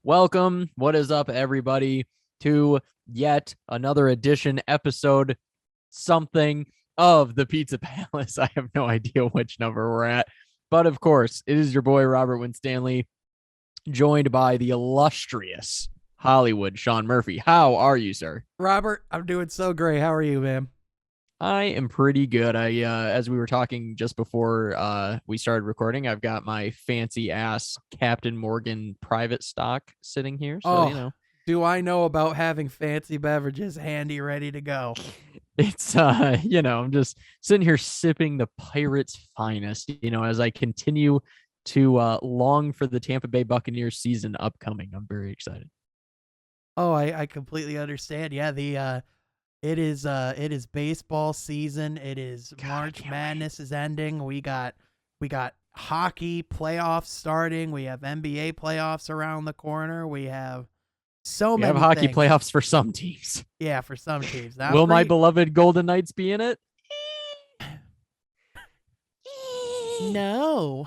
Welcome. What is up, everybody, to yet another edition, episode something of the Pizza Palace. I have no idea which number we're at, but of course, it is your boy, Robert Winstanley, joined by the illustrious Hollywood Sean Murphy. How are you, sir? Robert, I'm doing so great. How are you, man? I am pretty good. As we were talking just before we started recording, I've got my fancy ass Captain Morgan private stock sitting here. So, Oh, do I know about having fancy beverages handy, ready to go? it's, I'm just sitting here sipping the Pirates' finest, as I continue to long for the Tampa Bay Buccaneers season upcoming. I'm very excited. Oh, I completely understand. Yeah, it is baseball season. It is God, March Madness is ending. We got hockey playoffs starting. We have NBA playoffs around the corner. We have so We have many hockey things. playoffs for some teams. Yeah, for some teams. Not Will for my you. beloved Golden Knights be in it? No.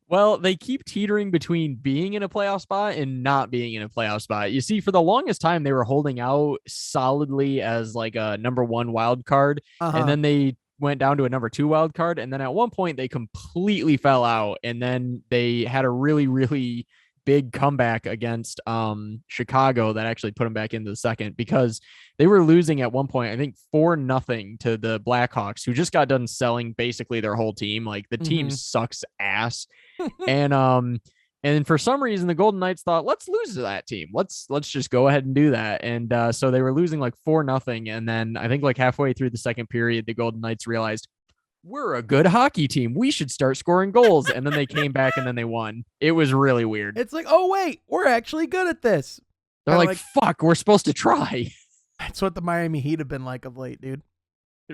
Well, they keep teetering between being in a playoff spot and not being in a playoff spot. You see, for the longest time, they were holding out solidly as like a number one wild card, and Uh-huh. then they went down to a number two wild card, and then at one point they completely fell out, and then they had a really, really big comeback against Chicago that actually put them back into the second because they were losing at one point, I think 4-0 to the Blackhawks, who just got done selling basically their whole team. Like the team Mhm. sucks ass. And for some reason the Golden Knights thought, let's lose to that team. Let's just go ahead and do that. And so they were losing like 4-0. And then I think like halfway through the second period, the Golden Knights realized we're a good hockey team. We should start scoring goals. And then they came back and then they won. It was really weird. It's like, oh wait, we're actually good at this. They're Kinda like, fuck, we're supposed to try. That's what the Miami Heat have been like of late, dude.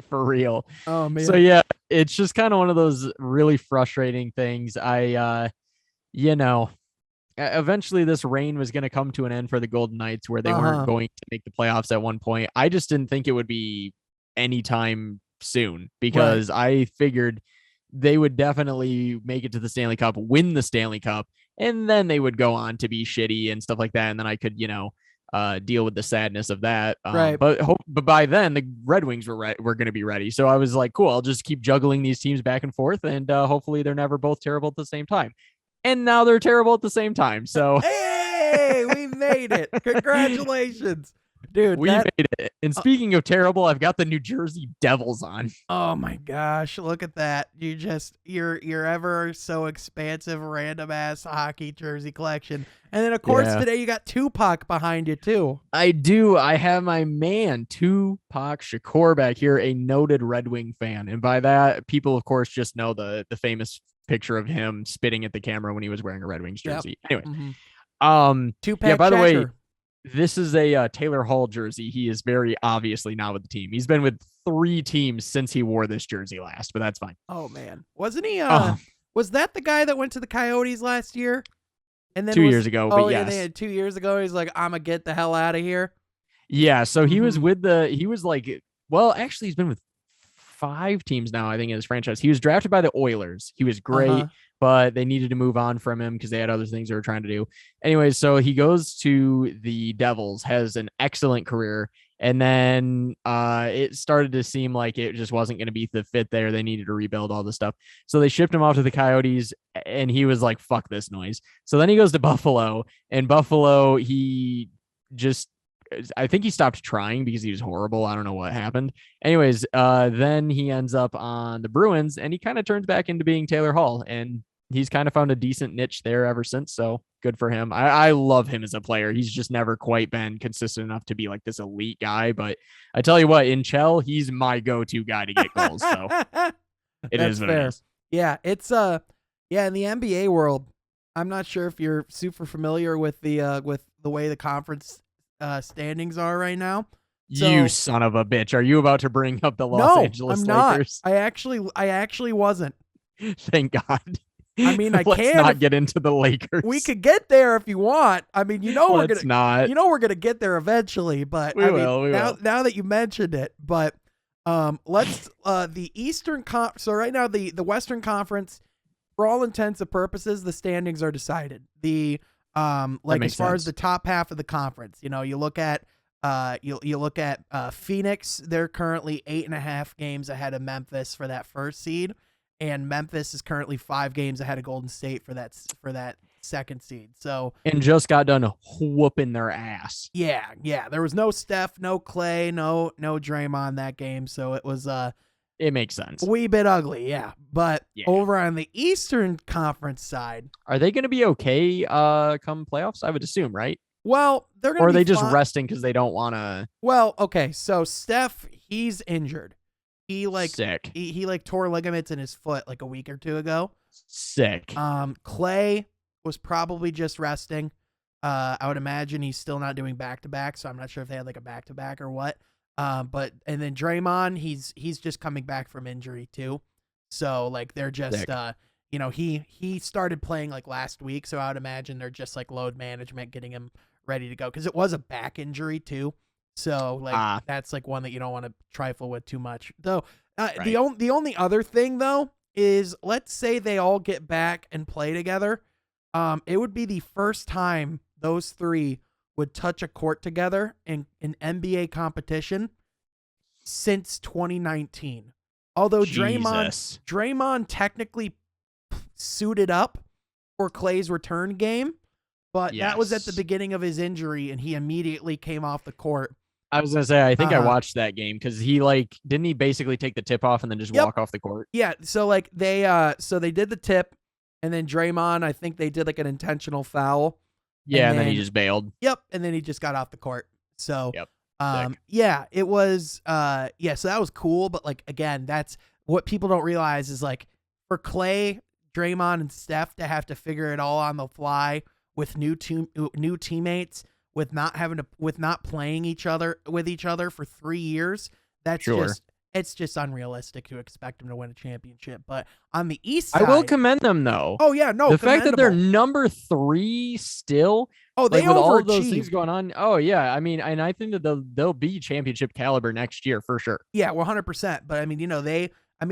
For real. Oh man. So yeah, it's just kind of one of those really frustrating things. You know, eventually this reign was going to come to an end for the Golden Knights where they weren't Uh-huh. going to make the playoffs at one point. I just didn't think it would be anytime soon Right. because I figured they would definitely make it to the Stanley Cup, win the Stanley Cup, and then they would go on to be shitty and stuff like that. And then I could, deal with the sadness of that. Right. But by then the Red Wings were going to be ready. So I was like, cool, I'll just keep juggling these teams back and forth, and hopefully they're never both terrible at the same time. And now they're terrible at the same time. So Hey, we made it. Congratulations. Dude, we made it. And speaking of terrible, I've got the New Jersey Devils on. oh my gosh, look at that. You're ever so expansive random ass hockey jersey collection. And then of course Yeah. today you got Tupac behind you too. I do. I have my man, Tupac Shakur, back here, a noted Red Wing fan. And by that, people, of course, just know the famous picture of him spitting at the camera when he was wearing a Red Wings Yep. jersey. Anyway, Tupac yeah, by the way, checker. this is a Taylor Hall jersey. He is very obviously not with the team. He's been with 3 teams since he wore this jersey last, but that's fine. Oh man. Wasn't he Uh, was that the guy that went to the Coyotes last year? And then 2 years ago, oh but yeah, yes. they had 2 years ago. He's like, I'm gonna get the hell out of here. Yeah, so he was Mhm. with he was like, well, actually, he's been with 5 teams now, I think, in his franchise. He was drafted by the Oilers. He was great, Uh-huh. but they needed to move on from him because they had other things they were trying to do. Anyways, so he goes to the Devils, has an excellent career, and then it started to seem like it just wasn't going to be the fit there. They needed to rebuild all this stuff. So they shipped him off to the Coyotes, and he was like, fuck this noise. So then he goes to Buffalo, and Buffalo, I think he stopped trying because he was horrible. I don't know what happened. Anyways, then he ends up on the Bruins and he kind of turns back into being Taylor Hall, and he's kind of found a decent niche there ever since. So good for him. I love him as a player. He's just never quite been consistent enough to be like this elite guy. But I tell you what, in Chell, he's my go-to guy to get goals. So it That's is what fair. it is. Yeah, it's yeah, in the NBA world, I'm not sure if you're super familiar with the way the conference standings are right now. You So son of a bitch. Are you about to bring up the Los no, Angeles I'm not. Lakers? I actually wasn't. Thank God. I mean, I Let's can not if- get into the Lakers. We could get there if you want. I mean, Let's not. we're gonna get there eventually. But We will. now that you mentioned it, but let's the Eastern so right now the Western Conference, for all intents and purposes, the standings are decided. The Like as makes far as sense. the top half of the conference, you look at you look at Phoenix. They're currently 8.5 games ahead of Memphis for that first seed, and Memphis is currently 5 games ahead of Golden State for that second seed. So And just got done whooping their ass. yeah, there was no Steph, no Clay, no Draymond that game, so it was It makes sense. a wee bit ugly, yeah. But Yeah. over on the Eastern Conference side, Are they going to be okay come playoffs? I would assume, right? well, they're going Or to are be they just fine. resting because they don't want to? Well, okay, so Steph, he's injured. He Sick. he like tore ligaments in his foot like a week or two ago. Sick. Clay was probably just resting. I would imagine he's still not doing back to back, so I'm not sure if they had like a back to back or what. But and then Draymond, he's just coming back from injury too. So like they're just Sick. he started playing like last week, so I would imagine they're just like load management, getting him ready to go because it was a back injury too. So like that's like one that you don't want to trifle with too much. Though Right. the only other thing though is let's say they all get back and play together. It would be the first time those three would touch a court together in an NBA competition since 2019. Although Jesus. Draymond technically suited up for Clay's return game, but that was at the Yes. beginning of his injury and he immediately came off the court. I was gonna say, I think I Uh-huh. watched that game because he didn't he basically take the tip off and then just Yep. walk off the court? Yeah, so like they did the tip and then Draymond, I think they did like an intentional foul. Yeah, and then he then- just bailed. Yep, and then he just got off the court. So Yep. Sick. yeah, it was so that was cool, but like again, that's what people don't realize is like for Clay, Draymond and Steph to have to figure it all on the fly with new teammates, with not playing each other for 3 years. That's Sure. it's just unrealistic to expect them to win a championship. But on the East I side, will commend them though. oh yeah, no, The fact that they're commendable. number 3 still, oh they with all of those overachieved. things going on. Oh yeah, I mean, and I think that they'll be championship caliber next year for sure. Yeah, 100%. But I mean,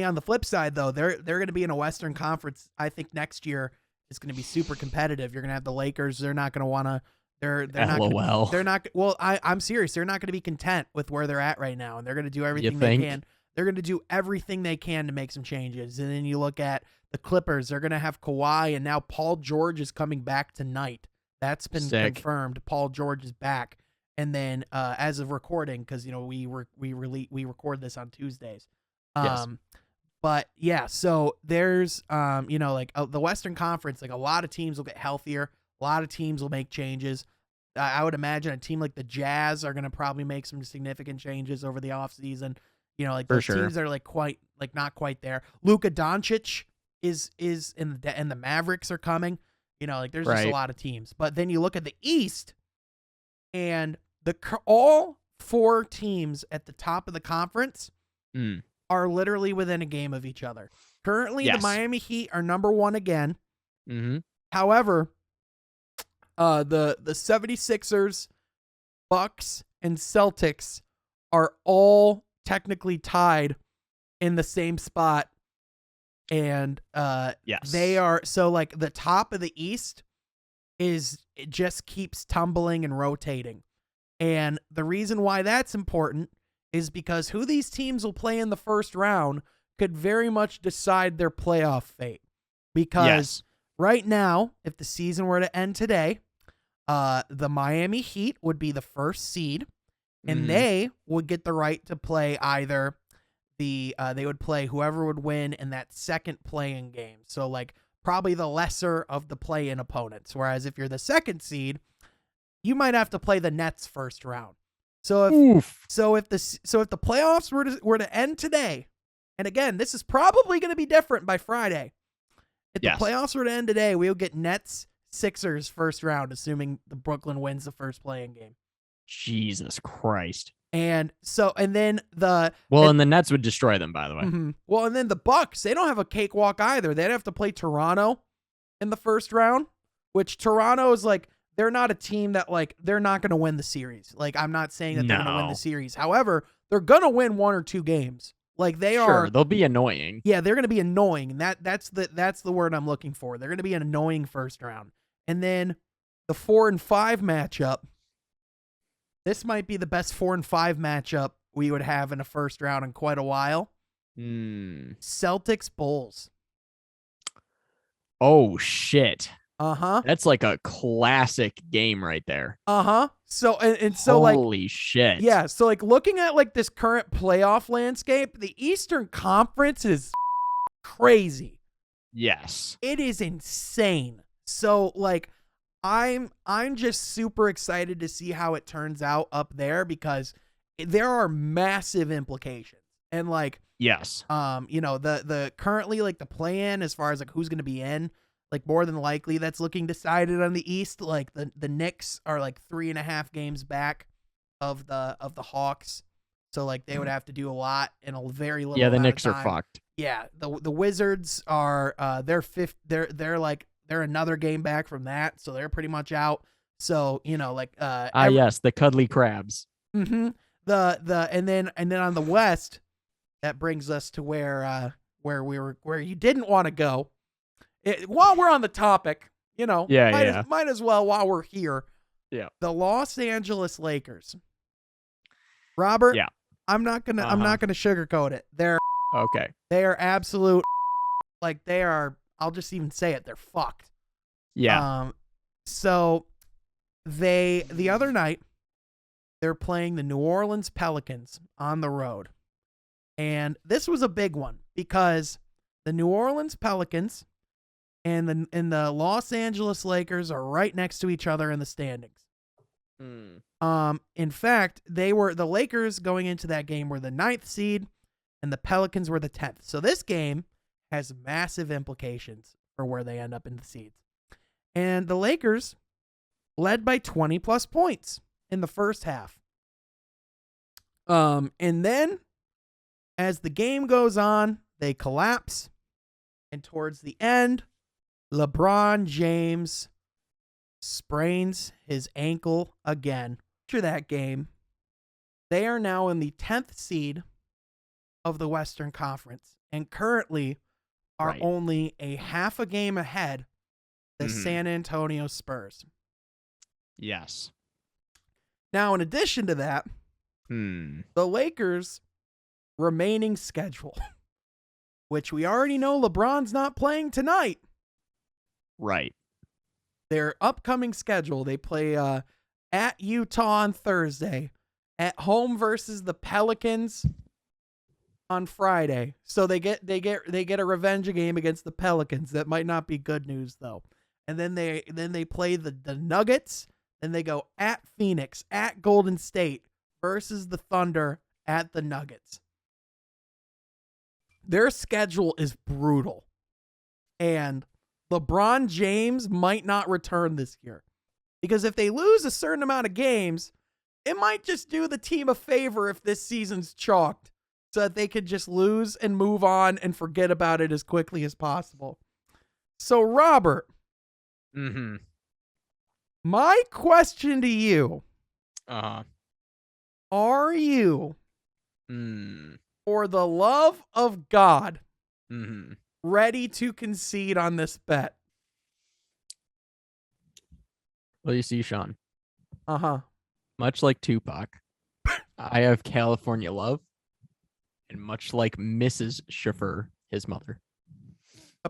on the flip side though, they're going to be in a Western Conference. I think next year is going to be super competitive. You're going to have the Lakers. They're not going to want to. They're not. LOL. They're not. Well, I'm serious. They're not going to be content with where they're at right now, and they're going to do everything they think? can. They're going to do everything they can to make some changes. And then you look at the Clippers. They're going to have Kawhi, and now Paul George is coming back tonight. That's been Sick. confirmed. Paul George is back. And then as of recording, because we record this on Tuesdays. Yes. But yeah, so there's the Western Conference, like a lot of teams will get healthier, a lot of teams will make changes. I would imagine a team like the Jazz are going to probably make some significant changes over the offseason. Like For those sure. teams that are not quite there. Luka Doncic is and the Mavericks are coming. There's just a Right. lot of teams. But then you look at the East, and all 4 teams at the top of the conference Mm. are literally within a game of each other. Currently, the Yes. Miami Heat are number 1 again. Mm-hmm. However, the 76ers, Bucks, and Celtics are all technically tied in the same spot. And Yes. they are so like the top of the East it just keeps tumbling and rotating. And the reason why that's important is because who these teams will play in the first round could very much decide their playoff fate. Because Yes. right now, if the season were to end today, the Miami Heat would be the first seed, and Mhm. they would get the right to play either they would play whoever would win in that second play-in game. So like probably the lesser of the play-in opponents. Whereas if you're the second seed, you might have to play the Nets first round. So if Oof. if the playoffs were to end today, and again, this is probably going to be different by Friday. If Yes. the playoffs were to end today, we'll get Nets Sixers first round, assuming the Brooklyn wins the first play-in game. Jesus Christ. And then And the Nets would destroy them, by the way. mhm. Well, and then the Bucks, they don't have a cakewalk either. They'd have to play Toronto in the first round, which Toronto is like, they're not a team that they're not going to win the series. Like, I'm not saying that they're going to win No. the series. However, they're going to win 1 or 2 games. Like they Sure, are. they'll be annoying. Yeah, they're going to be annoying. And that's the word I'm looking for. They're going to be an annoying first round. And then the 4 and 5 matchup. This might be the best 4 and 5 matchup we would have in a first round in quite a while. Celtics Bulls. Oh shit. Uh-huh. That's like a classic game right there. Uh-huh. So and so like holy shit. Yeah, so like looking at like this current playoff landscape, the Eastern Conference is crazy. Yes. It is insane. So like I'm just super excited to see how it turns out up there because there are massive implications. And like yes. You know, the currently like the play-in as far as like who's going to be in, like more than likely that's looking decided on the East. Like the Knicks are like 3.5 games back of the Hawks. So like they would have to do a lot in a very little Yeah, the amount Knicks of are time. fucked. Yeah, the Wizards are they're fifth. They're another game back from that, so they're pretty much out. So you know, like yes, the cuddly crabs. Mm-hmm. And then on the West, that brings us to where you didn't want to go. While we're on the topic, you know, might as well while we're here. Yeah, the Los Angeles Lakers. Robert. Yeah, I'm not gonna sugarcoat it. They're okay. They are absolute. Like they are. I'll just even say it. They're fucked. Yeah. So the other night they're playing the New Orleans Pelicans on the road. And this was a big one because the New Orleans Pelicans and the Los Angeles Lakers are right next to each other in the standings. In fact, the Lakers going into that game were the 9th seed and the Pelicans were the 10th. So this game has massive implications for where they end up in the seeds. And the Lakers led by 20 plus points in the first half. And then as the game goes on, they collapse. And towards the end, LeBron James sprains his ankle again. After that game, they are now in the 10th seed of the Western Conference and currently are only a half a game ahead of the San Antonio Spurs. Yes. Now, in addition to that, the Lakers' remaining schedule, which we already know LeBron's not playing tonight. Right. Their upcoming schedule, they play at Utah on Thursday, at home versus the Pelicans on Friday. So they get a revenge game against the Pelicans. That might not be good news though. And then they play the Nuggets, and they go at Phoenix, at Golden State versus the Thunder at the Nuggets. Their schedule is brutal. And LeBron James might not return this year. Because if they lose a certain amount of games, it might just do the team a favor if this season's chalked, so that they could just lose and move on and forget about it as quickly as possible. So, Robert, my question to you, are you, for the love of God, ready to concede on this bet? Well, you see, Sean. Much like Tupac, I have California love, and much like Mrs. Schiffer, his mother.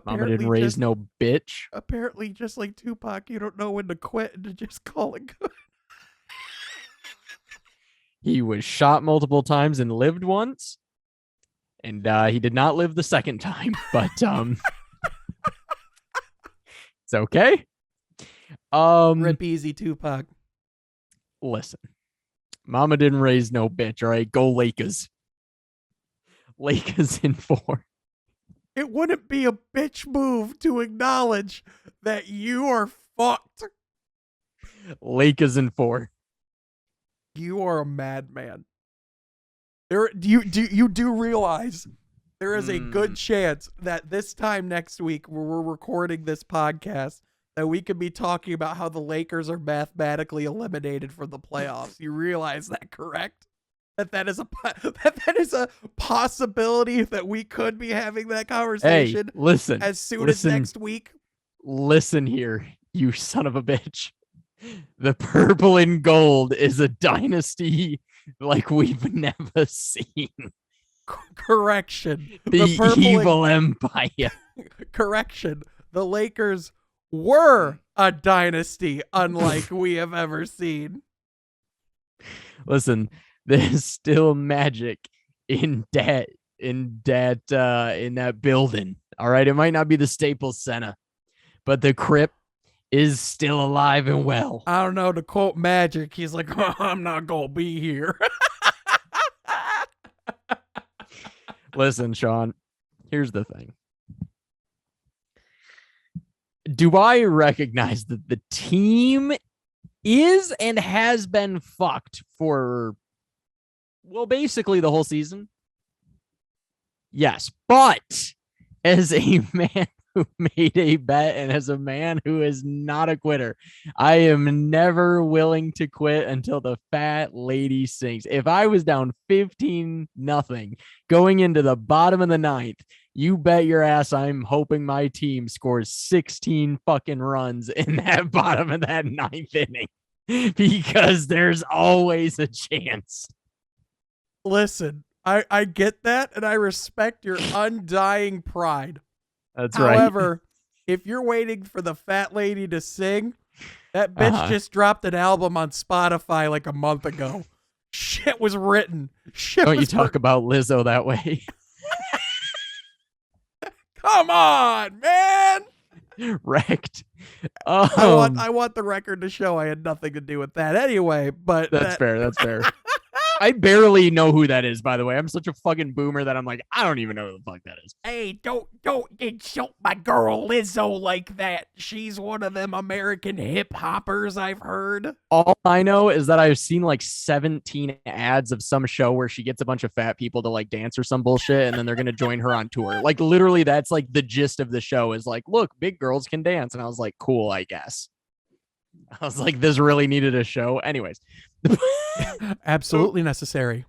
Mama didn't raise no bitch. Apparently, just like Tupac, you don't know when to quit and to just call it good. He was shot multiple times and lived once, and he did not live the second time. But it's okay. Rip easy, Tupac. Listen, Mama didn't raise no bitch. All right, go Lakers. Lakers in 4. It wouldn't be a bitch move to acknowledge that you are fucked. Lakers in 4. You are a madman. You do realize there is a good chance that this time next week, where we're recording this podcast, that we could be talking about how the Lakers are mathematically eliminated from the playoffs. You realize that, correct? That is a possibility that we could be having that conversation. Hey, listen. As soon as next week. Listen here, you son of a bitch. The purple and gold is a dynasty like we've never seen. Correction. The The purple evil empire. correction. The Lakers were a dynasty unlike we have ever seen. Listen, there's still magic in that building. All right, it might not be the Staples Center, but the crypt is still alive and well. I don't know, to quote Magic, he's like, oh, I'm not gonna be here. Listen, Sean, here's the thing. Do I recognize that the team is and has been fucked for, well, basically the whole season? Yes, but as a man who made a bet and as a man who is not a quitter, I am never willing to quit until the fat lady sings. If I was down 15-0 going into the bottom of the ninth, you bet your ass I'm hoping my team scores 16 fucking runs in that bottom of that ninth inning, because there's always a chance. Listen, I get that, and I respect your undying pride. That's right. However, if you're waiting for the fat lady to sing, that bitch just dropped an album on Spotify like a month ago. Shit was written. Don't you talk about Lizzo that way? Come on, man. Wrecked. I want the record to show I had nothing to do with that anyway, but that's fair. That's fair. I barely know who that is, by the way. I'm such a fucking boomer that I'm like, I don't even know who the fuck that is. Hey, don't insult my girl Lizzo like that. She's one of them American hip hoppers, I've heard. All I know is that I've seen like 17 ads of some show where she gets a bunch of fat people to like dance or some bullshit, and then they're going to join her on tour. Like literally that's like the gist of the show is like, look, big girls can dance. And I was like, cool, I guess. I was like, this really needed a show. Anyways. Absolutely necessary.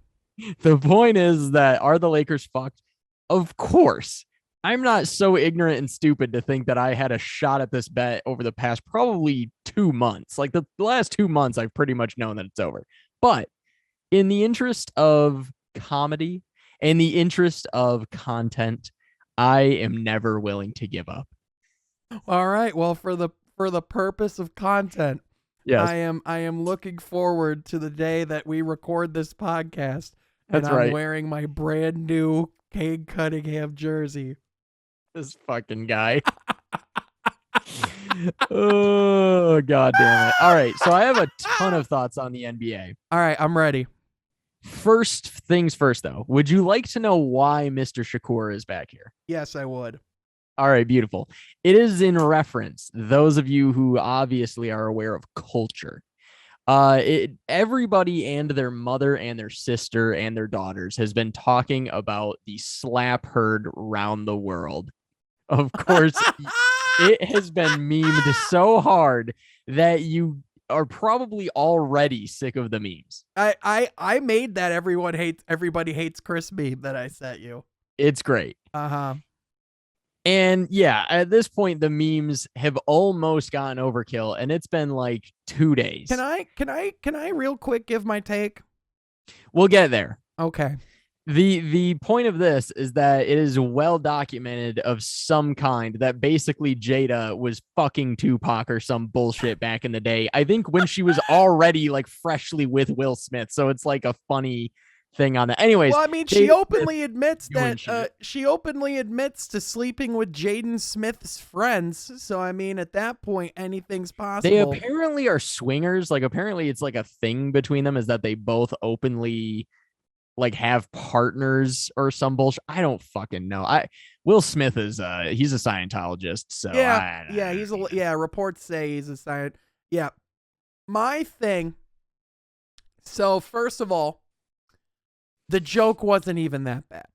The point is that, are the Lakers fucked? Of course. I'm not so ignorant and stupid to think that I had a shot at this bet over the past probably 2 months. Like the last 2 months, I've pretty much known that it's over. But in the interest of comedy and the interest of content, I am never willing to give up. All right. Well, for the purpose of content, yes, I am looking forward to the day that we record this podcast. And That's I'm right. wearing my brand new Cade Cunningham jersey. This fucking guy. Oh, God damn it. All right. So I have a ton of thoughts on the NBA. All right. I'm ready. First things first, though. Would you like to know why Mr. Shakur is back here? Yes, I would. All right, beautiful. It is in reference, those of you who obviously are aware of culture. Everybody and their mother and their sister and their daughters has been talking about the slap heard round the world. Of course, it has been memed so hard that you are probably already sick of the memes. I made that everybody hates Chris meme that I sent you. It's great. Uh-huh. And yeah, at this point, the memes have almost gotten overkill, and it's been like 2 days. Can I real quick give my take? We'll get there. Okay. The point of this is that it is well documented of some kind that basically Jada was fucking Tupac or some bullshit back in the day. I think when she was already like freshly with Will Smith. So it's like a funny thing on that. Anyways, well, I mean, she openly admits that she openly admits to sleeping with Jaden Smith's friends. So I mean, at that point, anything's possible. They apparently are swingers. Like apparently, it's like a thing between them is that they both openly like have partners or some bullshit. I don't fucking know. Will Smith is he's a Scientologist. So reports say he's a Scientologist. Yeah, my thing. So first of all, the joke wasn't even that bad.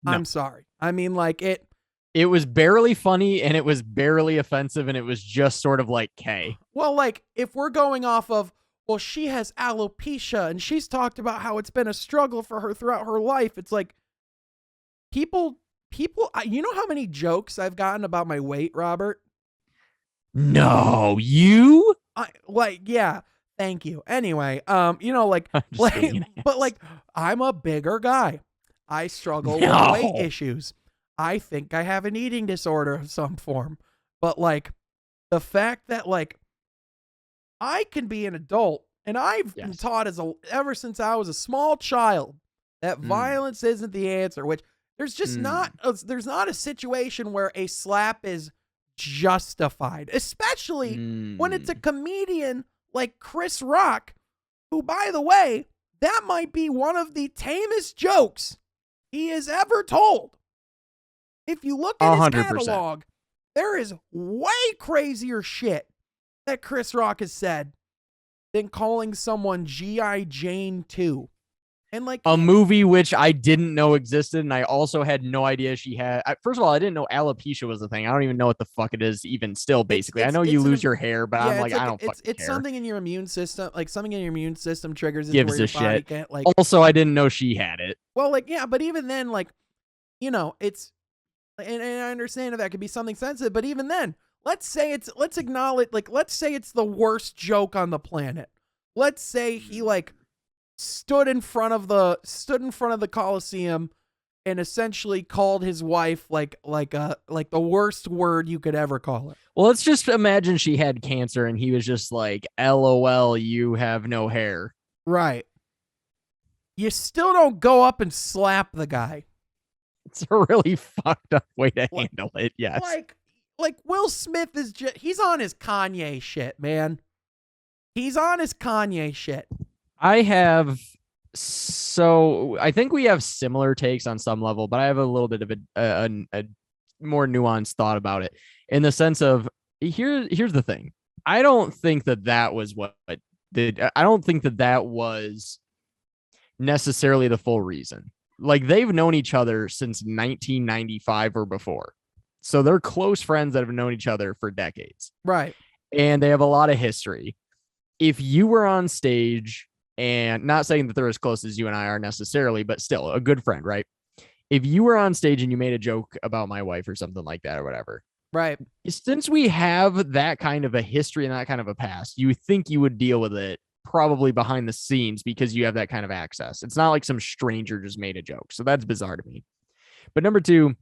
No. I'm sorry. I mean, like it was barely funny and it was barely offensive and it was just sort of like K. Well, like if we're going off of, well, she has alopecia and she's talked about how it's been a struggle for her throughout her life. It's like people, you know how many jokes I've gotten about my weight, Robert? No, you? Yeah, thank you. Anyway, I'm just being an but ass. I'm a bigger guy. I struggle with weight No. issues. I think I have an eating disorder of some form. But the fact that I can be an adult, and I've been Yes. taught ever since I was a small child that Mm. violence isn't the answer. Which there's just Mm. there's not a situation where a slap is justified, especially when it's a Mm. comedian like Chris Rock, who, by the way, that might be one of the tamest jokes he has ever told. If you look at his 100%. catalog, there is way crazier shit that Chris Rock has said than calling someone G.I. Jane 2. And A movie which I didn't know existed, and I also had no idea she had. First of all, I didn't know alopecia was a thing. I don't even know what the fuck it is, even still. Basically, I know you lose your hair, but I'm yeah, like, I don't fucking it's care. something in your immune system, like something in your immune system triggers it to where Gives your a body shit. can't Also, I didn't know she had it. well, yeah, but even then, it's and I understand that could be something sensitive, but even then, let's acknowledge, let's say it's the worst joke on the planet. Let's say he stood in front of the Coliseum and essentially called his wife like the worst word you could ever call her. Well, let's just imagine she had cancer, and he was just like, "LOL, you have no hair." Right. You still don't go up and slap the guy. It's a really fucked up way to Like- handle it. Yes. Like Will Smith is he's on his Kanye shit, man. He's on his Kanye shit. I think we have similar takes on some level, but I have a little bit of a more nuanced thought about it, in the sense of, here's the thing. I don't think that was what did. I don't think that was necessarily the full reason. Like, they've known each other since 1995 or before. So they're close friends that have known each other for decades. Right. And they have a lot of history. If you were on stage, and not saying that they're as close as you and I are necessarily, but still a good friend, right? If you were on stage and you made a joke about my wife or something like that or whatever, Right. since we have that kind of a history and that kind of a past, you think you would deal with it probably behind the scenes because you have that kind of access. It's not like some stranger just made a joke. So that's bizarre to me. But number two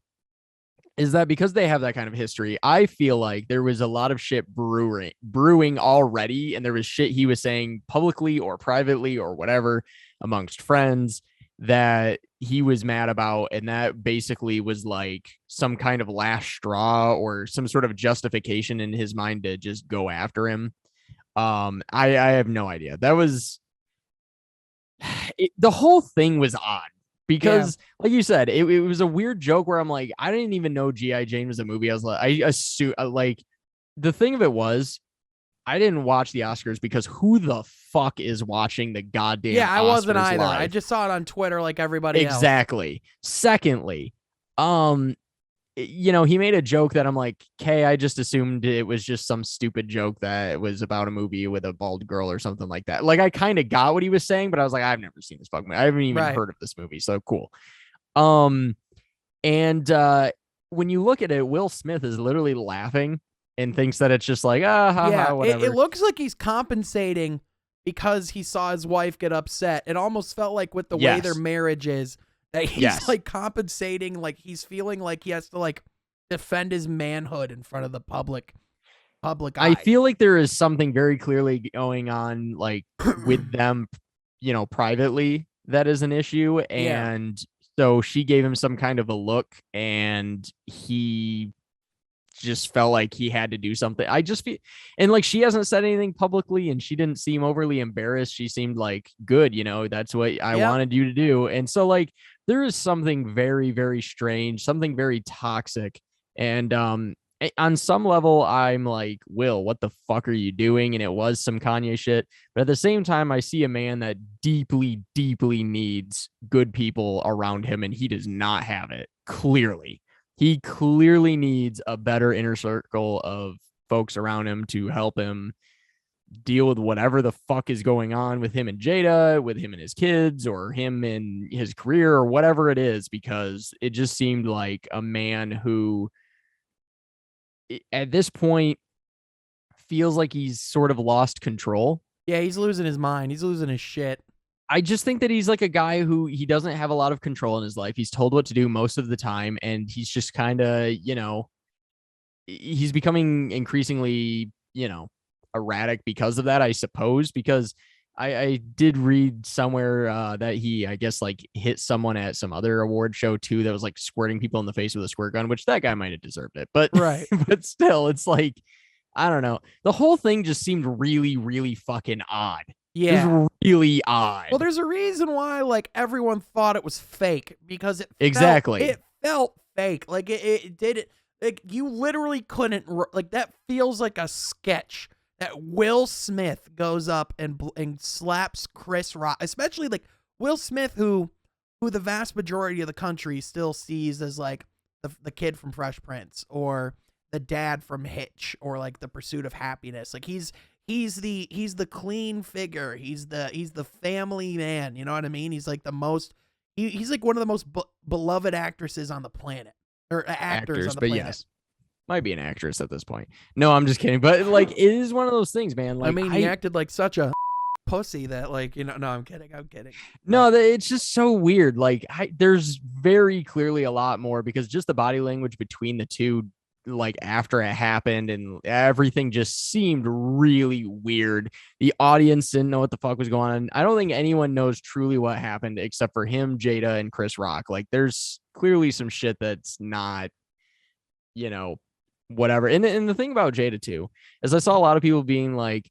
is that because they have that kind of history, I feel like there was a lot of shit brewing already, and there was shit he was saying publicly or privately or whatever amongst friends that he was mad about, and that basically was like some kind of last straw or some sort of justification in his mind to just go after him. I have no idea. That was the whole thing was odd because, like you said, it was a weird joke where I'm like, I didn't even know G.I. Jane was a movie. I was like, I assume, like, the thing of it was, I didn't watch the Oscars because who the fuck is watching the goddamn I wasn't Oscars either. live? I just saw it on Twitter like everybody else. Exactly. Secondly, he made a joke that I'm like, okay, I just assumed it was just some stupid joke that was about a movie with a bald girl or something like that. Like, I kind of got what he was saying, but I was like, I've never seen this fucking movie. I haven't even heard of this movie. So cool. And when you look at it, Will Smith is literally laughing and thinks that it's just like, whatever. It looks like he's compensating because he saw his wife get upset. It almost felt like with the way their marriage is, that he's like compensating, like he's feeling like he has to like defend his manhood in front of the public eye. I feel like there is something very clearly going on, like, with them, privately, that is an issue. And so she gave him some kind of a look, and he just felt like he had to do something. I just feel, and like, she hasn't said anything publicly, and she didn't seem overly embarrassed. She seemed like, good, that's what I wanted you to do. And so, like, there is something very, very strange, something very toxic. And on some level, I'm like, Will, what the fuck are you doing? And it was some Kanye shit. But at the same time, I see a man that deeply, deeply needs good people around him, and he does not have it. Clearly, he clearly needs a better inner circle of folks around him to help him deal with whatever the fuck is going on with him and Jada, with him and his kids, or him in his career, or whatever it is, because it just seemed like a man who, at this point, feels like he's sort of lost control. Yeah, he's losing his mind. He's losing his shit. I just think that he's like a guy who he doesn't have a lot of control in his life. He's told what to do most of the time, and he's just kind of, he's becoming increasingly, erratic because of that, I suppose, because I did read somewhere that he, I guess, like hit someone at some other award show too that was like squirting people in the face with a squirt gun, which that guy might have deserved it. But Right. but still, it's like, I don't know. The whole thing just seemed really, really fucking odd. Yeah. It was really odd. Well, there's a reason why like everyone thought it was fake because Exactly. it felt fake. Like it did it. Like you literally couldn't like that feels like a sketch that Will Smith goes up and slaps Chris Rock, especially like Will Smith, who the vast majority of the country still sees as like the kid from Fresh Prince or the dad from Hitch or like The Pursuit of Happiness. Like he's the clean figure. He's the family man. You know what I mean? He's like the most. He's like one of the most beloved actresses on the planet, or actors on the but planet. yes, might be an actress at this point. No, I'm just kidding. But like, it is one of those things, man. Like, I mean, he acted like such a pussy that like, no, I'm kidding. No, it's just so weird. Like, there's very clearly a lot more because just the body language between the two, like after it happened and everything just seemed really weird. The audience didn't know what the fuck was going on. I don't think anyone knows truly what happened except for him, Jada, and Chris Rock. Like, there's clearly some shit that's not, whatever. And the thing about Jada too is I saw a lot of people being like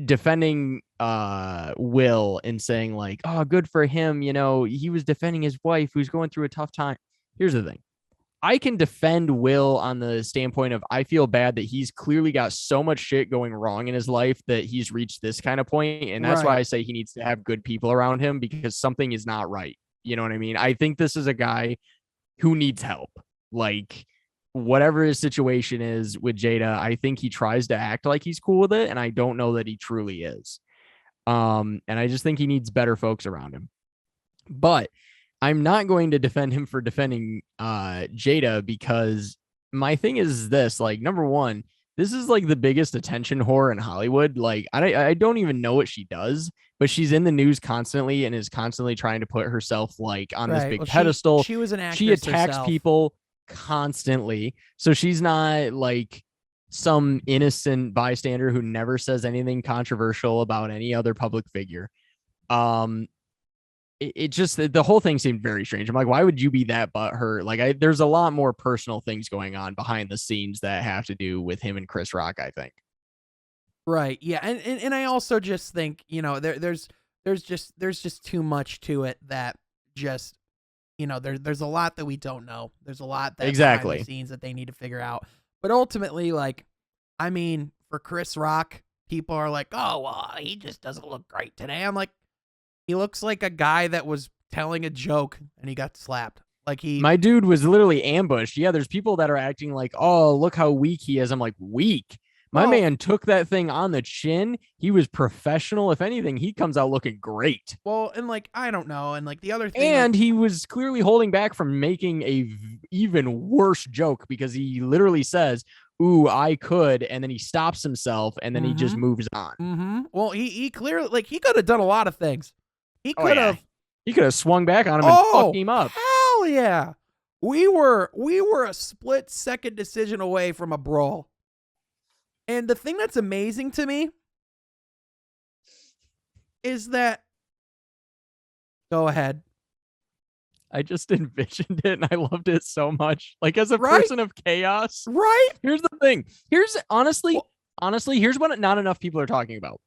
defending Will and saying like, oh, good for him, he was defending his wife who's going through a tough time. Here's the thing. I can defend Will on the standpoint of I feel bad that he's clearly got so much shit going wrong in his life that he's reached this kind of point, and that's why I say he needs to have good people around him because something is not right. You know what I mean? I think this is a guy who needs help. Like, whatever his situation is with Jada, I think he tries to act like he's cool with it, and I don't know that he truly is. And I just think he needs better folks around him. But I'm not going to defend him for defending Jada because my thing is this, like, number one, this is like the biggest attention whore in Hollywood. Like, I don't even know what she does, but she's in the news constantly and is constantly trying to put herself like on this big pedestal. She was an actress. She attacks herself. people constantly. So she's not like some innocent bystander who never says anything controversial about any other public figure. It just, the whole thing seemed very strange. I'm like, why would you be that butthurt? Like, there's a lot more personal things going on behind the scenes that have to do with him and Chris Rock, I think. Right. Yeah. And I also just think, there's just too much to it that just, there's a lot that we don't know. There's a lot that behind the scenes that they need to figure out. But ultimately, like, I mean, for Chris Rock, people are like, oh, well, he just doesn't look great today. I'm like, he looks like a guy that was telling a joke and he got slapped. Like my dude was literally ambushed. Yeah, there's people that are acting like, oh, look how weak he is. I'm like, weak? My man took that thing on the chin. He was professional. If anything, he comes out looking great. Well, and like, I don't know. And like the other thing. And he was clearly holding back from making a even worse joke because he literally says, ooh, I could. And then he stops himself and then he just moves on. Mm-hmm. Well, he clearly, like, he could have done a lot of things. He could have. He could have swung back on him and fucked him up. Hell yeah. We were a split-second decision away from a brawl. And the thing that's amazing to me is that. Go ahead. I just envisioned it and I loved it so much. Like, as a person of chaos. Right? Here's the thing. Here's honestly, here's what not enough people are talking about.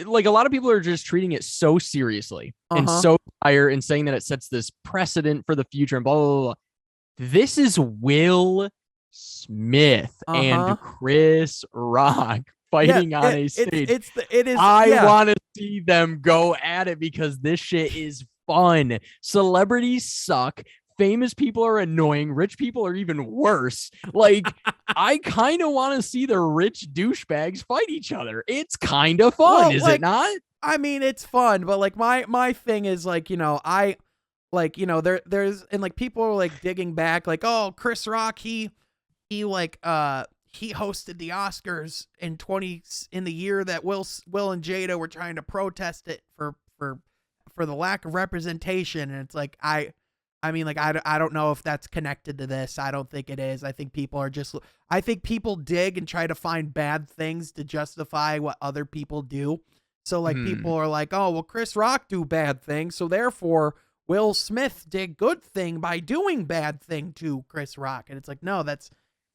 Like, a lot of people are just treating it so seriously and so higher and saying that it sets this precedent for the future and blah, blah, blah, blah. This is Will Smith and Chris Rock fighting on a stage. It is. I want to see them go at it because this shit is fun. Celebrities suck. Famous people are annoying. Rich people are even worse. Like, I kind of want to see the rich douchebags fight each other. It's kind of fun, is it not? I mean, it's fun, but like my thing is like, I like, there's and like people are like digging back, like, oh, Chris Rock, he he hosted the Oscars in the year that Will and Jada were trying to protest it for the lack of representation. And it's like, I mean, like, I don't know if that's connected to this. I don't think it is. I think people dig and try to find bad things to justify what other people do. So like people are like, oh, well, Chris Rock do bad things, so therefore Will Smith did good thing by doing bad thing to Chris Rock. And it's like, no, it's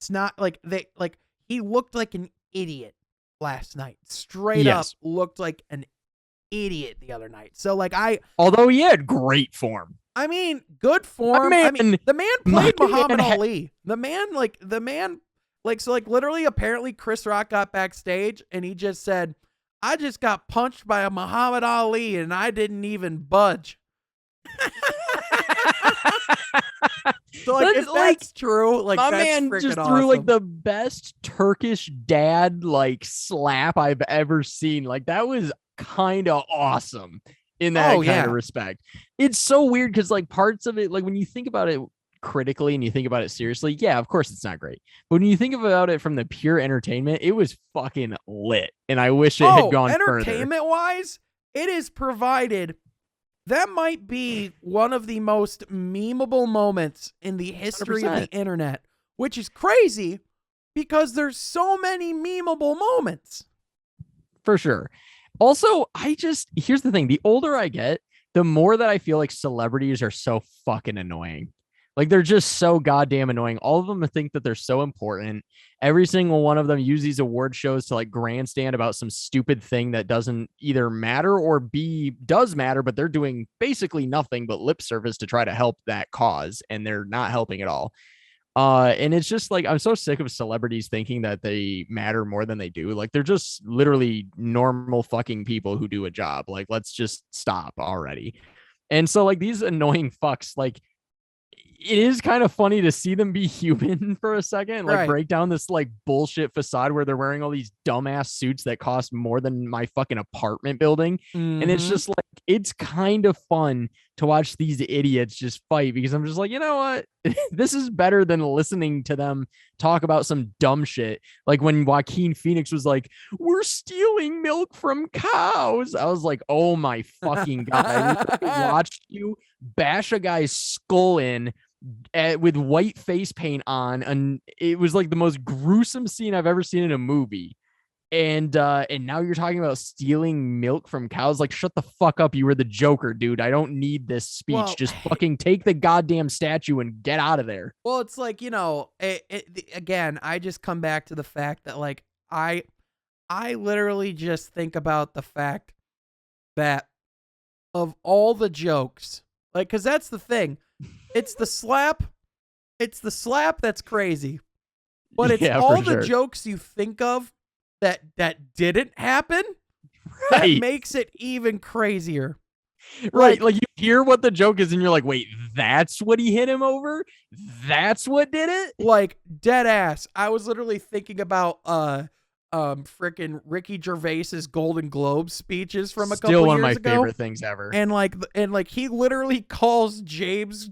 not like he looked like an idiot last night. Straight up looked like an idiot the other night. So like although he had great form. I mean, good form. I mean, the man played Muhammad Ali. The man, so literally, apparently Chris Rock got backstage and he just said, I just got punched by a Muhammad Ali and I didn't even budge. So like, if that's true, like my that's man freaking just awesome. threw like the best Turkish dad like slap I've ever seen. Like that was kind of awesome in that kind of respect. It's so weird because like parts of it, like when you think about it critically and you think about it seriously, yeah, of course it's not great. But when you think about it from the pure entertainment, it was fucking lit. And I wish it had gone further. Entertainment wise, it is provided. That might be one of the most memeable moments in the history 100%. Of the internet, which is crazy because there's so many memeable moments. For sure. Also, here's the thing. The older I get, the more that I feel like celebrities are so fucking annoying. Like they're just so goddamn annoying. All of them think that they're so important. Every single one of them use these award shows to like grandstand about some stupid thing that doesn't either matter or does matter, but they're doing basically nothing but lip service to try to help that cause. And they're not helping at all. And it's just like, I'm so sick of celebrities thinking that they matter more than they do. Like they're just literally normal fucking people who do a job. Like, let's just stop already. And so like these annoying fucks, like, it is kind of funny to see them be human for a second, like break down this like bullshit facade where they're wearing all these dumbass suits that cost more than my fucking apartment building. And it's just like, it's kind of fun to watch these idiots just fight because I'm just like, you know what? This is better than listening to them talk about some dumb shit. Like when Joaquin Phoenix was like, we're stealing milk from cows. I was like, oh my fucking God. I watched you bash a guy's skull in with white face paint on, and it was like the most gruesome scene I've ever seen in a movie. And now you're talking about stealing milk from cows. Like, shut the fuck up. You were the Joker, dude. I don't need this speech. Well, just fucking take the goddamn statue and get out of there. Well, it's like, you know, again, I just come back to the fact that like, I literally just think about the fact that of all the jokes, like, cause that's the thing. It's the slap that's crazy, but it's all the jokes you think of that didn't happen that makes it even crazier. Right. Like you hear what the joke is and you're like, wait, that's what he hit him over? That's what did it? Like dead ass. I was literally thinking about freaking Ricky Gervais's Golden Globe speeches from a couple years ago. Still one of my favorite things ever. And like he literally calls James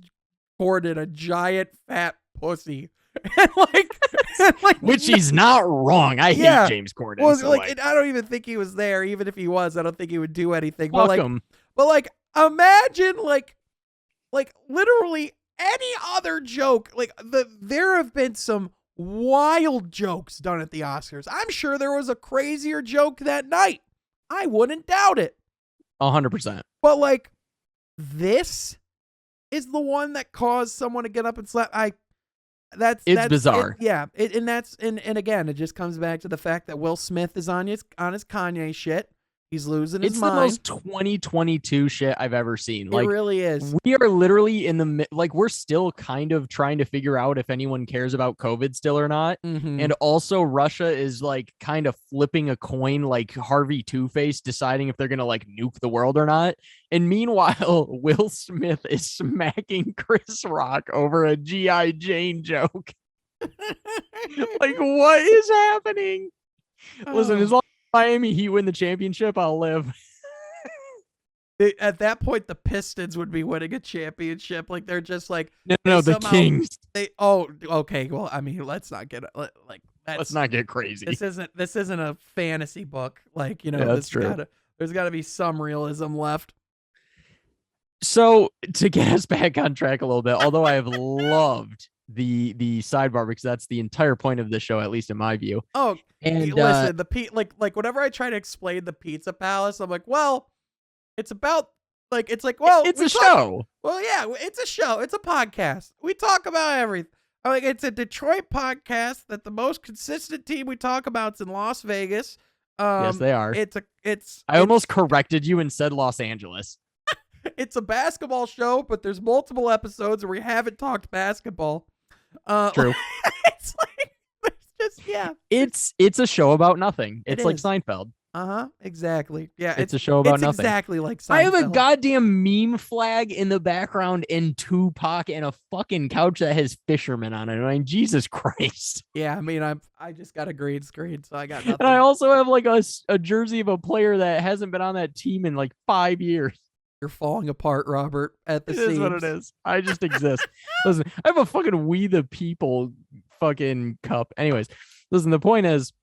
Corden a giant fat pussy. and like which he's not wrong. I hate James Corden. Well, so I don't even think he was there. Even if he was, I don't think he would do anything. Fuck him. But like imagine like literally any other joke. Like there have been some wild jokes done at the Oscars. I'm sure there was a crazier joke that night. I wouldn't doubt it. 100%. But like this is the one that caused someone to get up and slap. That's bizarre. And again, it just comes back to the fact that Will Smith is on his Kanye shit. He's losing his mind. It's the most 2022 shit I've ever seen. Like, it really is. We are literally in the we're still kind of trying to figure out if anyone cares about COVID still or not. Mm-hmm. And also Russia is like kind of flipping a coin, like Harvey Two-Face, deciding if they're gonna like nuke the world or not. And meanwhile, Will Smith is smacking Chris Rock over a G.I. Jane joke. Like, what is happening? Listen, as long as Miami Heat win the championship, I'll live. At that point, the Pistons would be winning a championship. Like they're just like no, the Kings. Okay. Well, I mean, let's not get like Let's not get crazy. This isn't a fantasy book. Like, you know, Yeah, that's true. There's gotta be some realism left. So to get us back on track a little bit, although I have loved the sidebar because that's the entire point of the show, at least in my view. Oh, and listen, like whenever I try to explain the Pizza Palace, I'm like, well, it's about it's a show. Well, yeah, it's a show. It's a podcast. We talk about everything. Like, it's a Detroit podcast that the most consistent team we talk about is in Las Vegas. Yes, they are. I almost corrected you and said Los Angeles. It's a basketball show, but there's multiple episodes where we haven't talked basketball. True. It's like there's just It's a show about nothing. It's like Seinfeld. Exactly. Yeah, it's a show about nothing. Exactly like Seinfeld. I have a goddamn meme flag in the background in Tupac and a fucking couch that has fishermen on it. I mean, Jesus Christ. Yeah, I mean, I just got a green screen, so I got nothing. And I also have like a jersey of a player that hasn't been on that team in like 5 years. You're falling apart, Robert, at the seams. It is what it is. I just exist. Listen, I have a fucking We the People fucking cup. Anyways, listen, the point is,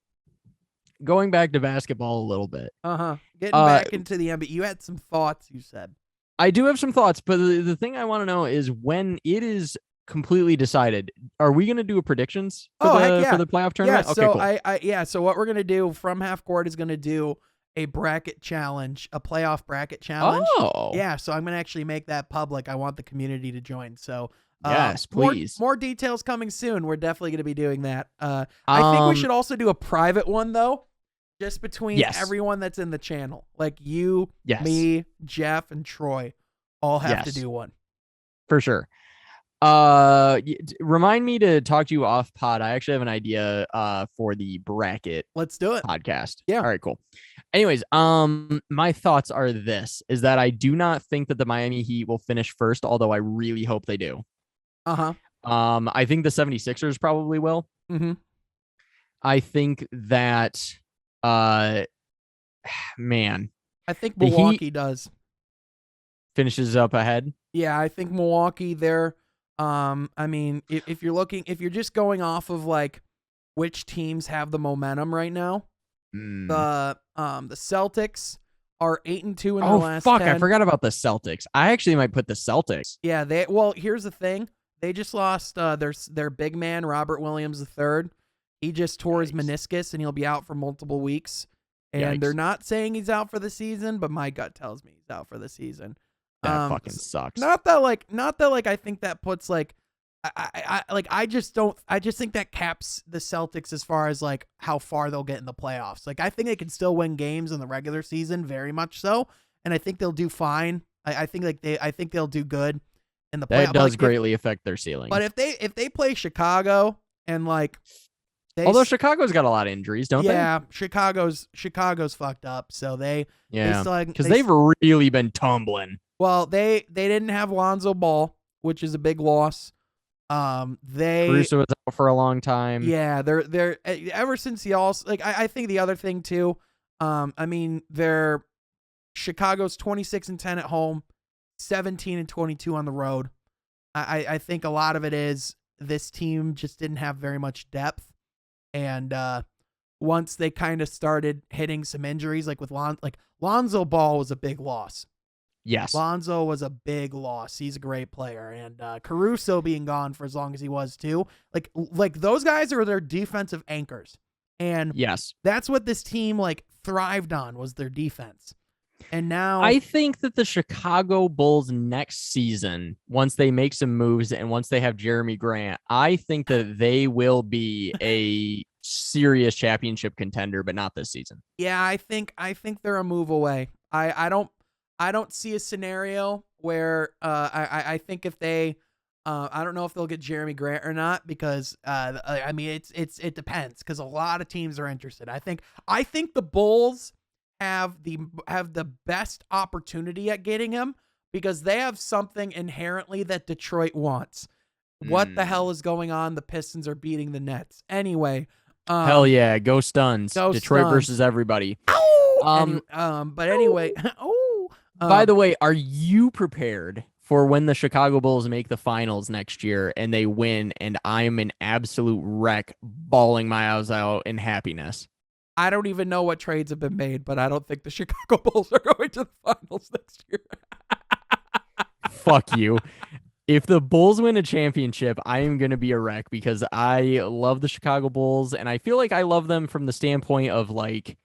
going back to basketball a little bit. Getting back into the NBA. You had some thoughts, you said. I do have some thoughts, but the thing I want to know is when it is completely decided, are we going to do a predictions for the playoff tournament? Yeah, okay, so cool. So what we're going to do from Half Court is going to do a bracket challenge, a playoff bracket challenge. Oh. Yeah, so I'm going to actually make that public. I want the community to join. So yes, please. More details coming soon. We're definitely going to be doing that. I think we should also do a private one, though, just between everyone that's in the channel. Like you, me, Jeff, and Troy all have to do one. For sure. Remind me to talk to you off pod. I actually have an idea for the bracket. Let's do it. Podcast. Yeah. All right, cool. Anyways, my thoughts are this, is that I do not think that the Miami Heat will finish first, although I really hope they do. I think the 76ers probably will. I think that man, I think Milwaukee does. Finishes up ahead. Yeah, I think Milwaukee, they're I mean, if you're just going off of like which teams have the momentum right now, the Celtics are 8-2 in the last 10. I forgot about the Celtics. I actually might put the Celtics. Yeah, here's the thing. They just lost their big man, Robert Williams III. He just tore his meniscus and he'll be out for multiple weeks. And they're not saying he's out for the season, but my gut tells me he's out for the season. That fucking sucks. Not that I think that puts like I just think that caps the Celtics as far as like how far they'll get in the playoffs. Like I think they can still win games in the regular season, very much so, and I think they'll do fine. I think they'll do good in the playoffs. That does greatly affect their ceiling. But if they play Chicago and like although Chicago's got a lot of injuries, don't they? Yeah, Chicago's fucked up, so because they've really been tumbling. Well, they didn't have Lonzo Ball, which is a big loss. Caruso was out for a long time. Yeah, they're ever since the I think the other thing too, I mean, they're Chicago's 26-10 at home, 17-22 on the road. I think a lot of it is this team just didn't have very much depth, and once they kind of started hitting some injuries, like with Lonzo Ball was a big loss. Yes. Lonzo was a big loss. He's a great player. And Caruso being gone for as long as he was too. Like those guys are their defensive anchors. And that's what this team like thrived on, was their defense. And now I think that the Chicago Bulls next season, once they make some moves and once they have Jeremy Grant, I think that they will be a serious championship contender, but not this season. Yeah, I think they're a move away. I don't see a scenario where I think if they I don't know if they'll get Jeremy Grant or not, because I mean it depends, because a lot of teams are interested. I think the Bulls have the best opportunity at getting him, because they have something inherently that Detroit wants. What the hell is going on? The Pistons are beating the Nets. Anyway, hell yeah, go Stuns. Detroit Stuns versus everybody. But anyway, by the way, are you prepared for when the Chicago Bulls make the finals next year and they win, and I'm an absolute wreck, bawling my eyes out in happiness. I don't even know what trades have been made, but I don't think the Chicago Bulls are going to the finals next year. Fuck you. If the Bulls win a championship, I am going to be a wreck because I love the Chicago Bulls, and I feel like I love them from the standpoint of like,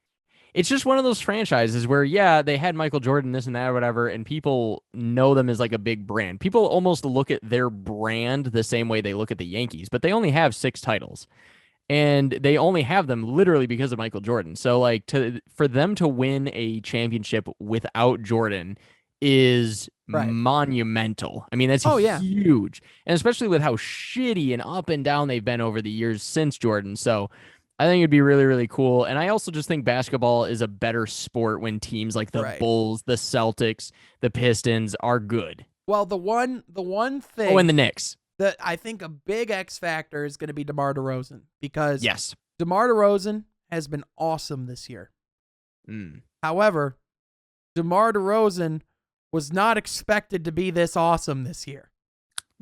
it's just one of those franchises where, yeah, they had Michael Jordan, this and that, or whatever, and people know them as like a big brand. People almost look at their brand the same way they look at the Yankees, but they only have 6 titles. And they only have them literally because of Michael Jordan. So like for them to win a championship without Jordan is Right. monumental. I mean, that's yeah. huge. And especially with how shitty and up and down they've been over the years since Jordan. So I think it'd be really, really cool. And I also just think basketball is a better sport when teams like the Right. Bulls, the Celtics, the Pistons are good. Well, the one thing. Oh, and the Knicks. That I think a big X factor is going to be DeMar DeRozan, because Yes. DeMar DeRozan has been awesome this year. However, DeMar DeRozan was not expected to be this awesome this year.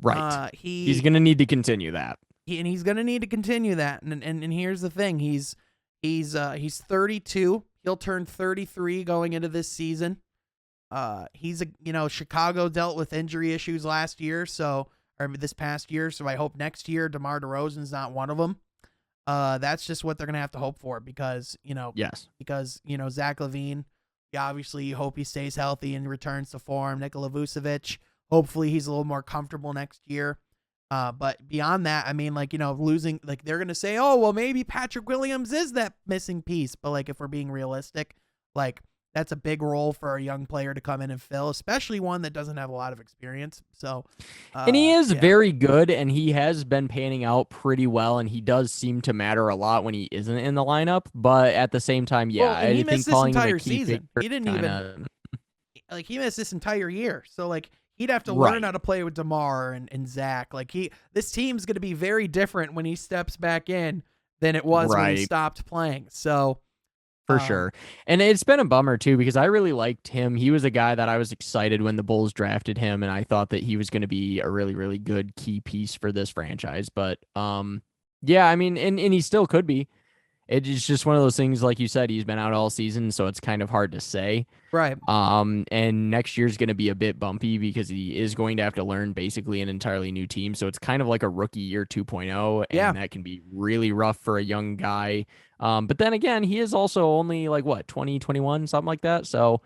Right. He's going to need to continue that. And he's going to need to continue that. And here's the thing. He's 32. He'll turn 33 going into this season. Chicago dealt with injury issues last year, or this past year, so I hope next year DeMar DeRozan's not one of them. That's just what they're going to have to hope for because Zach LaVine, obviously you hope he stays healthy and returns to form. Nikola Vucevic, hopefully he's a little more comfortable next year. But beyond that, I mean, losing, they're going to say, oh, well, maybe Patrick Williams is that missing piece. But, if we're being realistic, that's a big role for a young player to come in and fill, especially one that doesn't have a lot of experience. So, and he is very good, and he has been panning out pretty well, and he does seem to matter a lot when he isn't in the lineup. But at the same time, I he think missed this calling him entire a key season. figure He didn't kinda... even he missed this entire year. So he'd have to learn how to play with DeMar and Zach. This team's going to be very different when he steps back in than it was when he stopped playing. So. For sure. And it's been a bummer too, because I really liked him. He was a guy that I was excited when the Bulls drafted him, and I thought that he was going to be a really, really good key piece for this franchise. But yeah, I mean, and he still could be. It's just one of those things, like you said, he's been out all season, so it's kind of hard to say. Right. And next year's going to be a bit bumpy because he is going to have to learn basically an entirely new team. So it's kind of like a rookie year 2.0, and that can be really rough for a young guy. But then again, he is also only 20, 21, something like that. So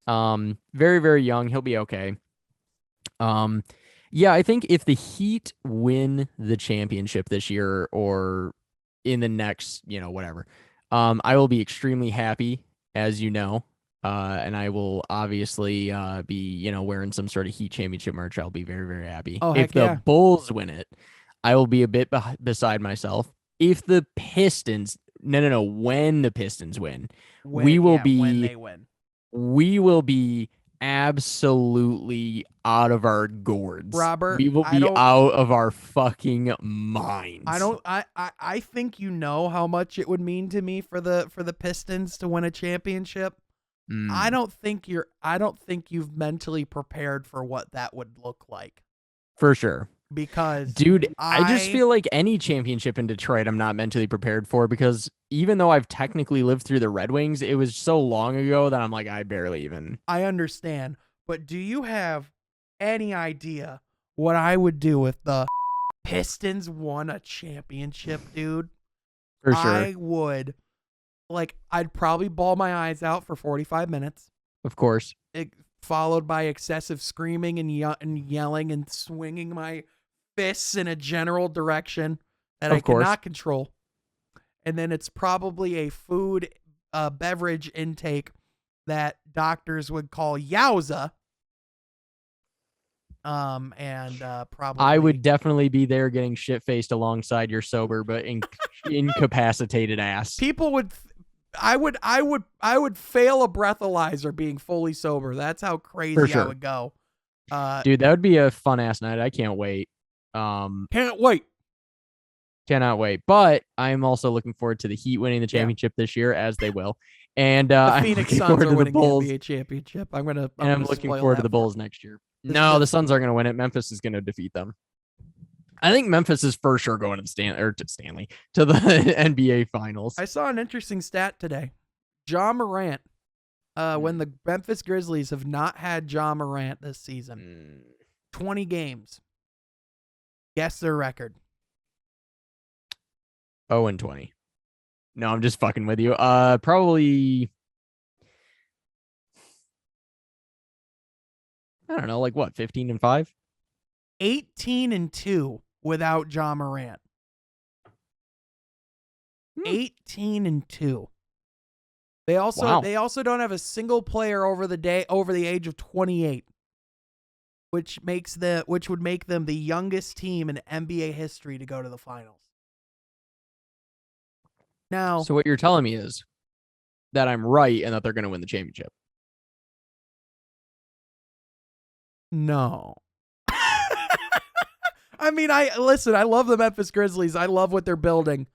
very, very young. He'll be okay. Yeah, I think if the Heat win the championship this year or in the next, whatever, I will be extremely happy, as you know. And I will obviously be, wearing some sort of Heat championship merch. I'll be very, very happy. If the Bulls win it, I will be a bit beside myself. If the Pistons, when the Pistons win, when they win. We will be absolutely out of our gourds. Robert, we will be out of our fucking minds. I think how much it would mean to me for the Pistons to win a championship. I don't think you've mentally prepared for what that would look like. For sure. Because dude, I just feel like any championship in Detroit I'm not mentally prepared for, because even though I've technically lived through the Red Wings, it was so long ago that I'm like, I barely even. I understand, but do you have any idea what I would do if the Pistons won a championship, dude? For sure. I would, I'd probably bawl my eyes out for 45 minutes. Of course. Followed by excessive screaming and yelling and swinging my fists in a general direction that I cannot control. And then it's probably a beverage intake that doctors would call yowza. Probably I would definitely be there getting shit-faced alongside your sober but incapacitated ass. People would I would fail a breathalyzer being fully sober. That's how crazy I would go. Dude, that would be a fun ass night. I can't wait. Can't wait. Cannot wait. But I'm also looking forward to the Heat winning the championship this year, as they will. And the Phoenix Suns are winning the NBA championship. I'm looking forward to the Bulls next year. No, the Suns are going to win it. Memphis is going to defeat them. I think Memphis is for sure going to to the NBA Finals. I saw an interesting stat today. Ja Morant. When the Memphis Grizzlies have not had Ja Morant this season, 20 games. Guess their record. 0-20. No, I'm just fucking with you. Probably. I don't know, like what, 15-5? 18-2 without Ja Morant. 18-2. They also don't have a single player over the age of 28, which would make them the youngest team in NBA history to go to the finals. Now, so what you're telling me is that I'm right and that they're going to win the championship. No. I mean, I love the Memphis Grizzlies. I love what they're building.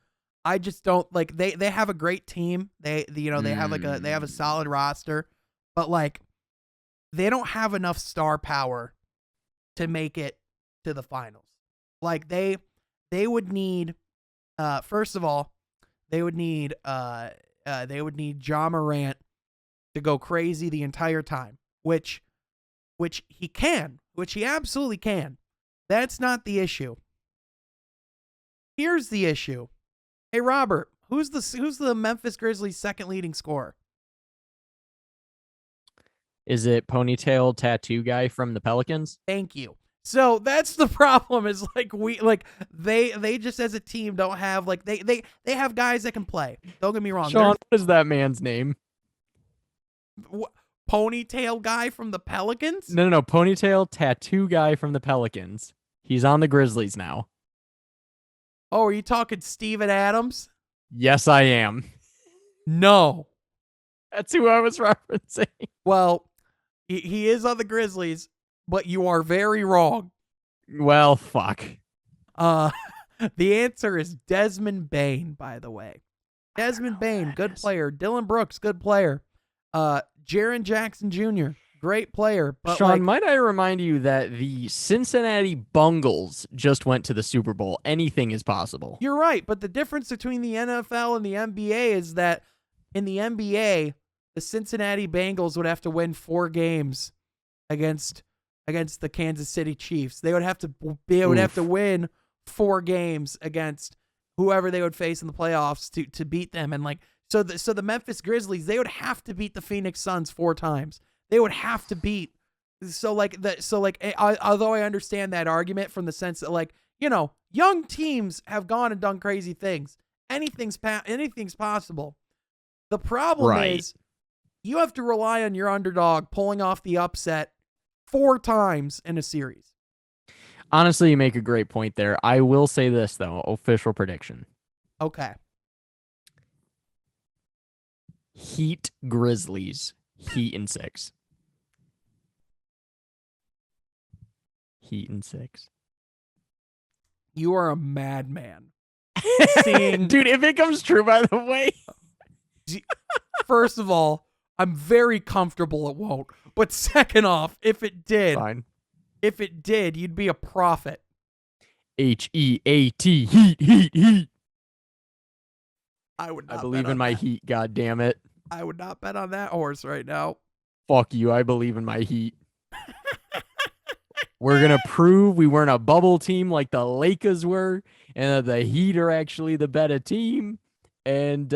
I just don't like they have a great team. They have a solid roster, but like they don't have enough star power to make it to the finals. Like they would need first of all, they would need Ja Morant to go crazy the entire time, which he absolutely can. That's not the issue. Here's the issue. Hey Robert, who's the Memphis Grizzlies' second leading scorer? Is it Ponytail Tattoo Guy from the Pelicans? Thank you. So that's the problem. Is they just as a team don't have they have guys that can play. Don't get me wrong. Sean, what is that man's name? Ponytail Guy from the Pelicans? No. Ponytail Tattoo Guy from the Pelicans. He's on the Grizzlies now. Oh, are you talking Steven Adams? Yes, I am. No. That's who I was referencing. Well, he is on the Grizzlies, but you are very wrong. Well, fuck. The answer is Desmond Bane, by the way. Desmond Bane, good player. Dylan Brooks, good player. Jaren Jackson Jr., great player. But Sean, might I remind you that the Cincinnati Bungles just went to the Super Bowl. Anything is possible. You're right, but the difference between the NFL and the NBA is that in the NBA, the Cincinnati Bengals would have to win 4 games against the Kansas City Chiefs. They would have to win 4 games against whoever they would face in the playoffs to beat them. And so the Memphis Grizzlies, they would have to beat the Phoenix Suns 4 times. They would have to beat. Although I understand that argument from the sense that young teams have gone and done crazy things. Anything's possible. The problem is you have to rely on your underdog pulling off the upset 4 times in a series. Honestly, you make a great point there. I will say this, though. Official prediction. Okay. Heat Grizzlies. Heat in 6. Heat in 6. You are a madman. Dude, if it comes true, by the way. First of all, I'm very comfortable it won't. But second off, if it did, fine. If it did, you'd be a prophet. HEAT, heat. I would not. I believe in my heat, god damn it. I would not bet on that horse right now. Fuck you, I believe in my heat. We're going to prove we weren't a bubble team like the Lakers were, and that the Heat are actually the better team, and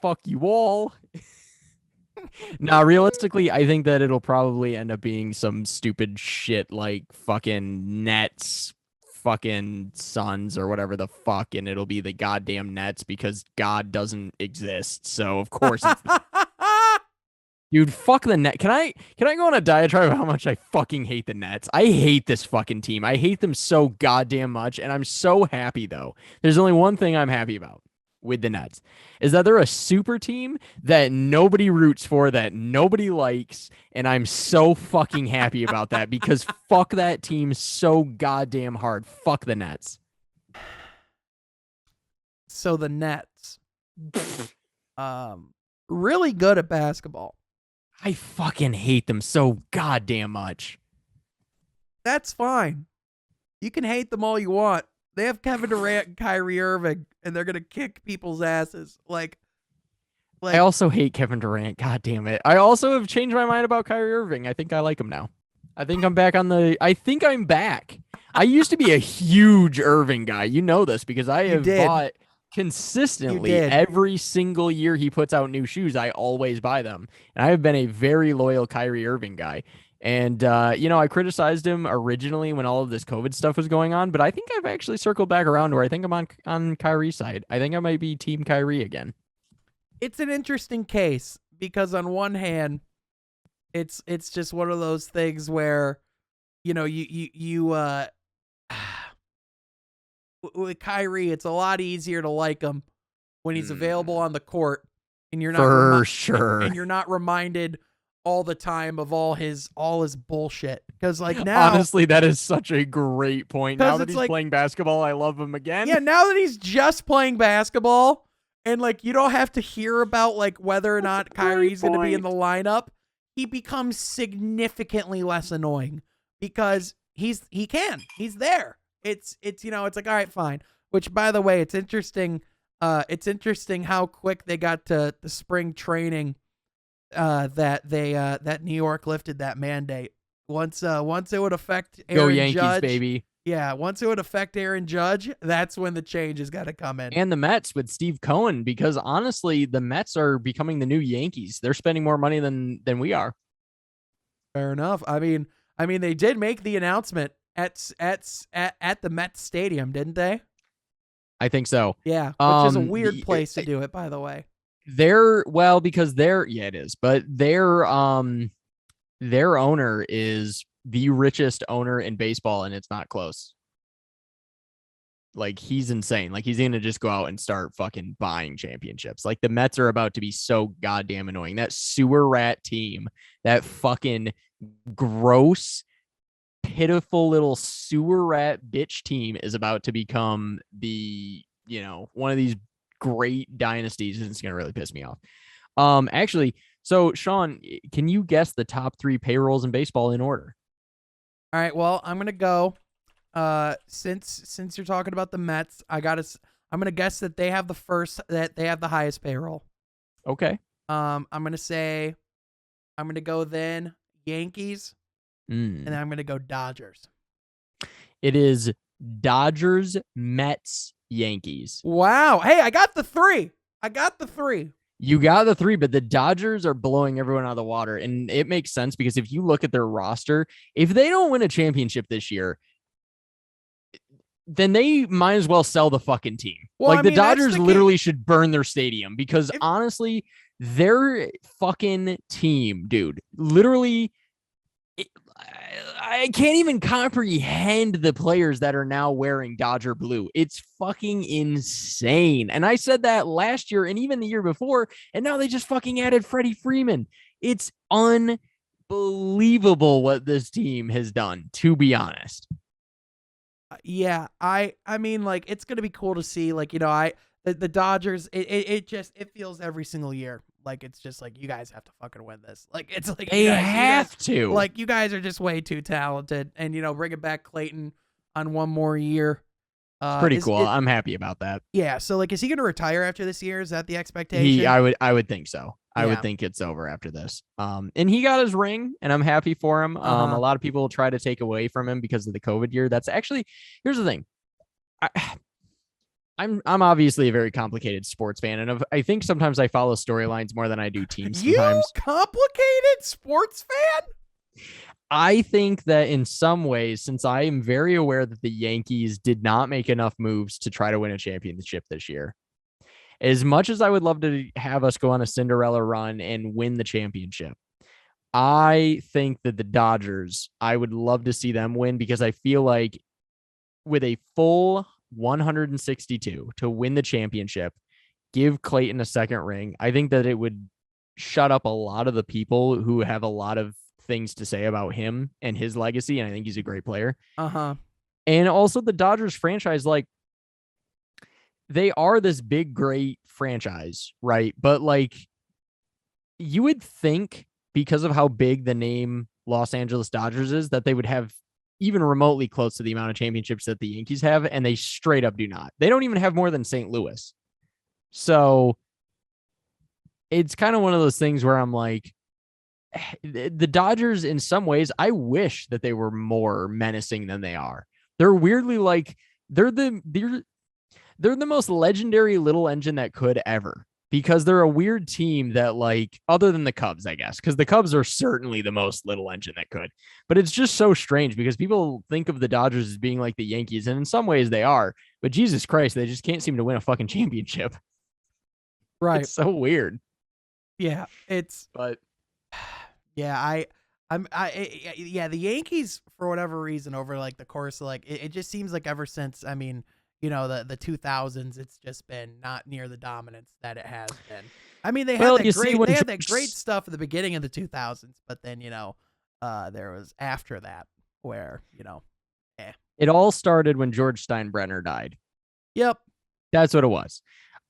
fuck you all. Now, realistically, I think that it'll probably end up being some stupid shit like fucking Nets, fucking Suns, or whatever the fuck, and it'll be the goddamn Nets because God doesn't exist. So of course it's dude, fuck the Net. Can I go on a diatribe of how much I fucking hate the Nets? I hate this fucking team. I hate them so goddamn much, and I'm so happy though. There's only one thing I'm happy about with the Nets, is that they're a super team that nobody roots for, that nobody likes, and I'm so fucking happy about that because fuck that team so goddamn hard. Fuck the Nets. So the Nets, really good at basketball. I fucking hate them so goddamn much. That's fine. You can hate them all you want. They have Kevin Durant and Kyrie Irving, and they're gonna kick people's asses. I also hate Kevin Durant. God damn it. I also have changed my mind about Kyrie Irving. I think I like him now. I think I'm back on the. I think I'm back. I used to be a huge Irving guy. You know this because I have bought consistently every single year he puts out new shoes. I always buy them. And I have been a very loyal Kyrie Irving guy. And, I criticized him originally when all of this COVID stuff was going on, but I think I've actually circled back around where I think I'm on Kyrie's side. I think I might be Team Kyrie again. It's an interesting case because on one hand, it's just one of those things where, with Kyrie, it's a lot easier to like him when he's available on the court, and you're not and you're not reminded all the time of all his bullshit. Because now, honestly, that is such a great point. Now that he's playing basketball, I love him again. Yeah, now that he's just playing basketball, and you don't have to hear about whether or not Kyrie's going to be in the lineup, he becomes significantly less annoying because he's there. It's all right, fine. Which, by the way, it's interesting. It's interesting how quick they got to the spring training. That New York lifted that mandate. Once it would affect Aaron Go Yankees, Judge, baby. Yeah, once it would affect Aaron Judge, that's when the change has got to come in. And the Mets with Steve Cohen, because honestly, the Mets are becoming the new Yankees. They're spending more money than we are. Fair enough. I mean, they did make the announcement at the Mets Stadium, didn't they? I think so. Yeah, which is a weird place to do it, by the way. It is, but their owner is the richest owner in baseball, and it's not close. He's insane. He's gonna just go out and start fucking buying championships. The Mets are about to be so goddamn annoying. That sewer rat team, that fucking gross, pitiful little sewer rat bitch team is about to become the, one of these great dynasties, and it's gonna really piss me off. Actually, so Sean, can you guess the top 3 payrolls in baseball in order? All right, well, I'm gonna go. Since you're talking about the Mets, I'm gonna guess that they have the highest payroll. Okay. I'm gonna go then Yankees, and then I'm gonna go Dodgers. It is Dodgers, Mets, Yankees. Wow. Hey, I got the 3. You got the 3, but the Dodgers are blowing everyone out of the water. And it makes sense because if you look at their roster, if they don't win a championship this year, then they might as well sell the fucking team. The Dodgers literally should burn their stadium because honestly, their fucking team, dude, literally, I can't even comprehend the players that are now wearing Dodger blue. It's fucking insane. And I said that last year and even the year before, and now they just fucking added Freddie Freeman. It's unbelievable what this team has done, to be honest. Yeah, I mean, it's going to be cool to see, the Dodgers, it feels every single year. It's just you guys have to fucking win this. They have to. You guys are just way too talented. And, bringing back Clayton on one more year. Pretty cool. I'm happy about that. Yeah. So, is he going to retire after this year? Is that the expectation? I would think so. I would think it's over after this. And he got his ring, and I'm happy for him. A lot of people try to take away from him because of the COVID year. That's actually, here's the thing. I'm obviously a very complicated sports fan, and I think sometimes I follow storylines more than I do teams. Sometimes. You complicated sports fan? I think that in some ways, since I am very aware that the Yankees did not make enough moves to try to win a championship this year, as much as I would love to have us go on a Cinderella run and win the championship, I think that the Dodgers, I would love to see them win because I feel like with a full 162 to win the championship, give Clayton a second ring, I think that it would shut up a lot of the people who have a lot of things to say about him and his legacy. And I think he's a great player. And also the Dodgers franchise, they are this big, great franchise, right? But you would think because of how big the name Los Angeles Dodgers is that they would have even remotely close to the amount of championships that the Yankees have, and they straight up do not. They don't even have more than St. Louis. So it's kind of one of those things where I'm like, the Dodgers, in some ways, I wish that they were more menacing than they are. They're weirdly like they're the most legendary little engine that could ever, because they're a weird team that, like, other than the Cubs, I guess, because the Cubs are certainly the most little engine that could. But it's just so strange because people think of the Dodgers as being like the Yankees, and in some ways they are. But Jesus Christ, they just can't seem to win a fucking championship. Right. It's so weird. Yeah. It's. But Yeah. Yeah. The Yankees, for whatever reason, over like the course of like it just seems like ever since, I mean, the 2000s, it's just been not near the dominance that it has been. I mean, they had that great stuff at the beginning of the 2000s, but then there was after that where it all started when George Steinbrenner died. Yep, that's what it was.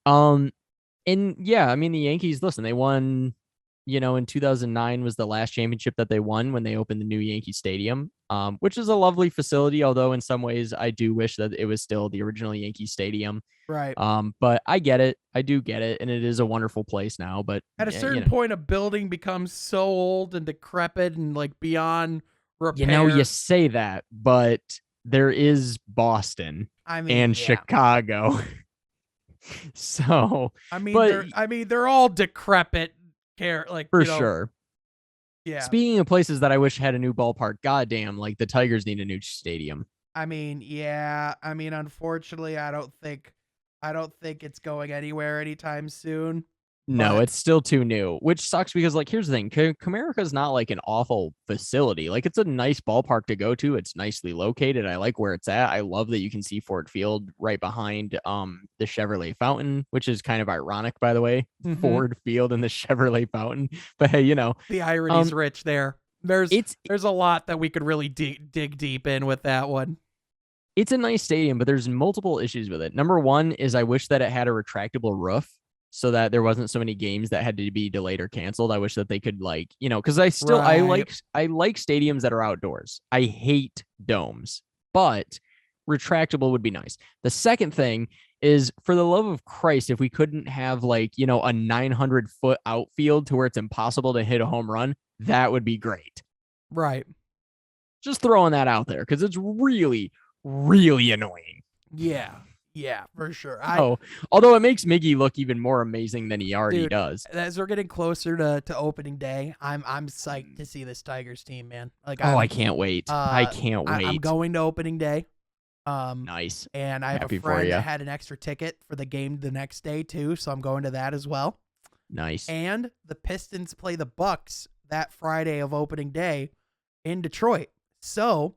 And yeah, I mean, the Yankees, listen, they won, in 2009 was the last championship that they won when they opened the new Yankee Stadium, which is a lovely facility. Although in some ways I do wish that it was still the original Yankee Stadium. Right. But I get it. I do get it. And it is a wonderful place now, but at a certain point, a building becomes so old and decrepit and like beyond repair. You say that, but there is Boston and Chicago. So they're all decrepit, for sure. Yeah. Speaking of places that I wish had a new ballpark, goddamn, like the Tigers need a new stadium. Unfortunately, I don't think it's going anywhere anytime soon. No, it's still too new, which sucks because, like, here's the thing. Comerica's not like an awful facility. Like, it's a nice ballpark to go to. It's nicely located. I like where it's at. I love that you can see Ford Field right behind the Chevrolet Fountain, which is kind of ironic, by the way. Mm-hmm. Ford Field and the Chevrolet Fountain. But hey, the irony's rich there. There's a lot that we could really dig deep in with that one. It's a nice stadium, but there's multiple issues with it. Number one is I wish that it had a retractable roof, so that there wasn't so many games that had to be delayed or canceled. I wish that they could, because I like stadiums that are outdoors. I hate domes, but retractable would be nice. The second thing is, for the love of Christ, if we couldn't have a 900-foot outfield to where it's impossible to hit a home run, that would be great. Right. Just throwing that out there because it's really, really annoying. Yeah, for sure. Although it makes Miggy look even more amazing than he already does. As we're getting closer to opening day, I'm psyched to see this Tigers team, man. I can't wait. I can't wait. I'm going to opening day. Nice. And I have a friend that had an extra ticket for the game the next day too, so I'm going to that as well. Nice. And the Pistons play the Bucks that Friday of opening day in Detroit. So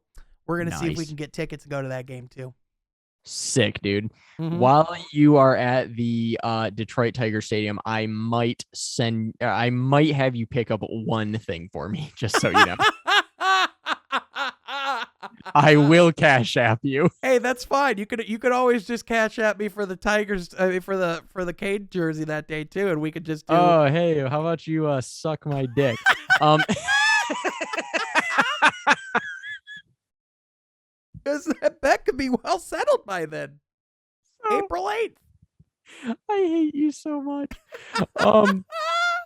we're gonna see if we can get tickets and go to that game too. Sick, dude. Mm-hmm. While you are at the Detroit Tiger Stadium, I might have you pick up one thing for me, just so you know. I will cash app you. Hey, that's fine. You could always just cash app me for the Tigers for the Cade jersey that day too, and we could just do. Oh, hey, how about you suck my dick? Because that could be well settled by then. April 8th. I hate you so much.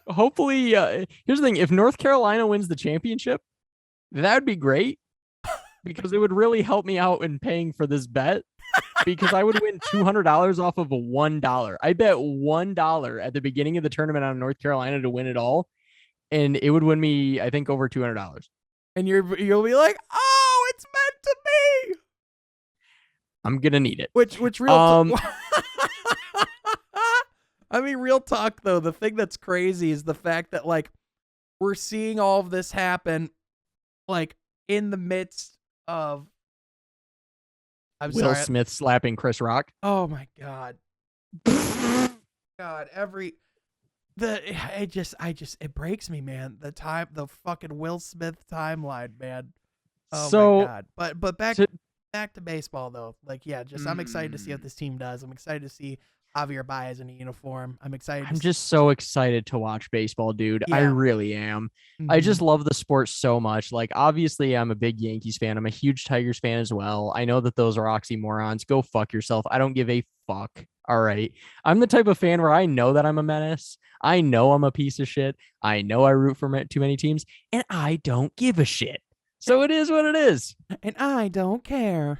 Hopefully, here's the thing. If North Carolina wins the championship, that would be great because it would really help me out in paying for this bet because I would win $200 off of a $1. I bet $1 at the beginning of the tournament on North Carolina to win it all, and it would win me, I think, over $200. And you'll be like, oh, it's meant to be. I'm gonna need it. Which real I mean, real talk though, the thing that's crazy is the fact that we're seeing all of this happen in the midst of Will Smith slapping Chris Rock. Oh my God. God, it breaks me, man. The fucking Will Smith timeline, man. Oh my God. But back to baseball though. I'm excited to see what this team does. I'm excited to see Javier Baez in a uniform. I'm excited. I'm just so excited to watch baseball, dude. I Yeah. really am. I Mhm. just love the sport so much. Like, obviously, I'm a big Yankees fan. I'm a huge Tigers fan as well. I know that those are oxymorons. Go fuck yourself. I don't give a fuck. All right. I'm the type of fan where I know that I'm a menace. I know I'm a piece of shit. I know I root for too many teams, and I don't give a shit. So it is what it is. And I don't care.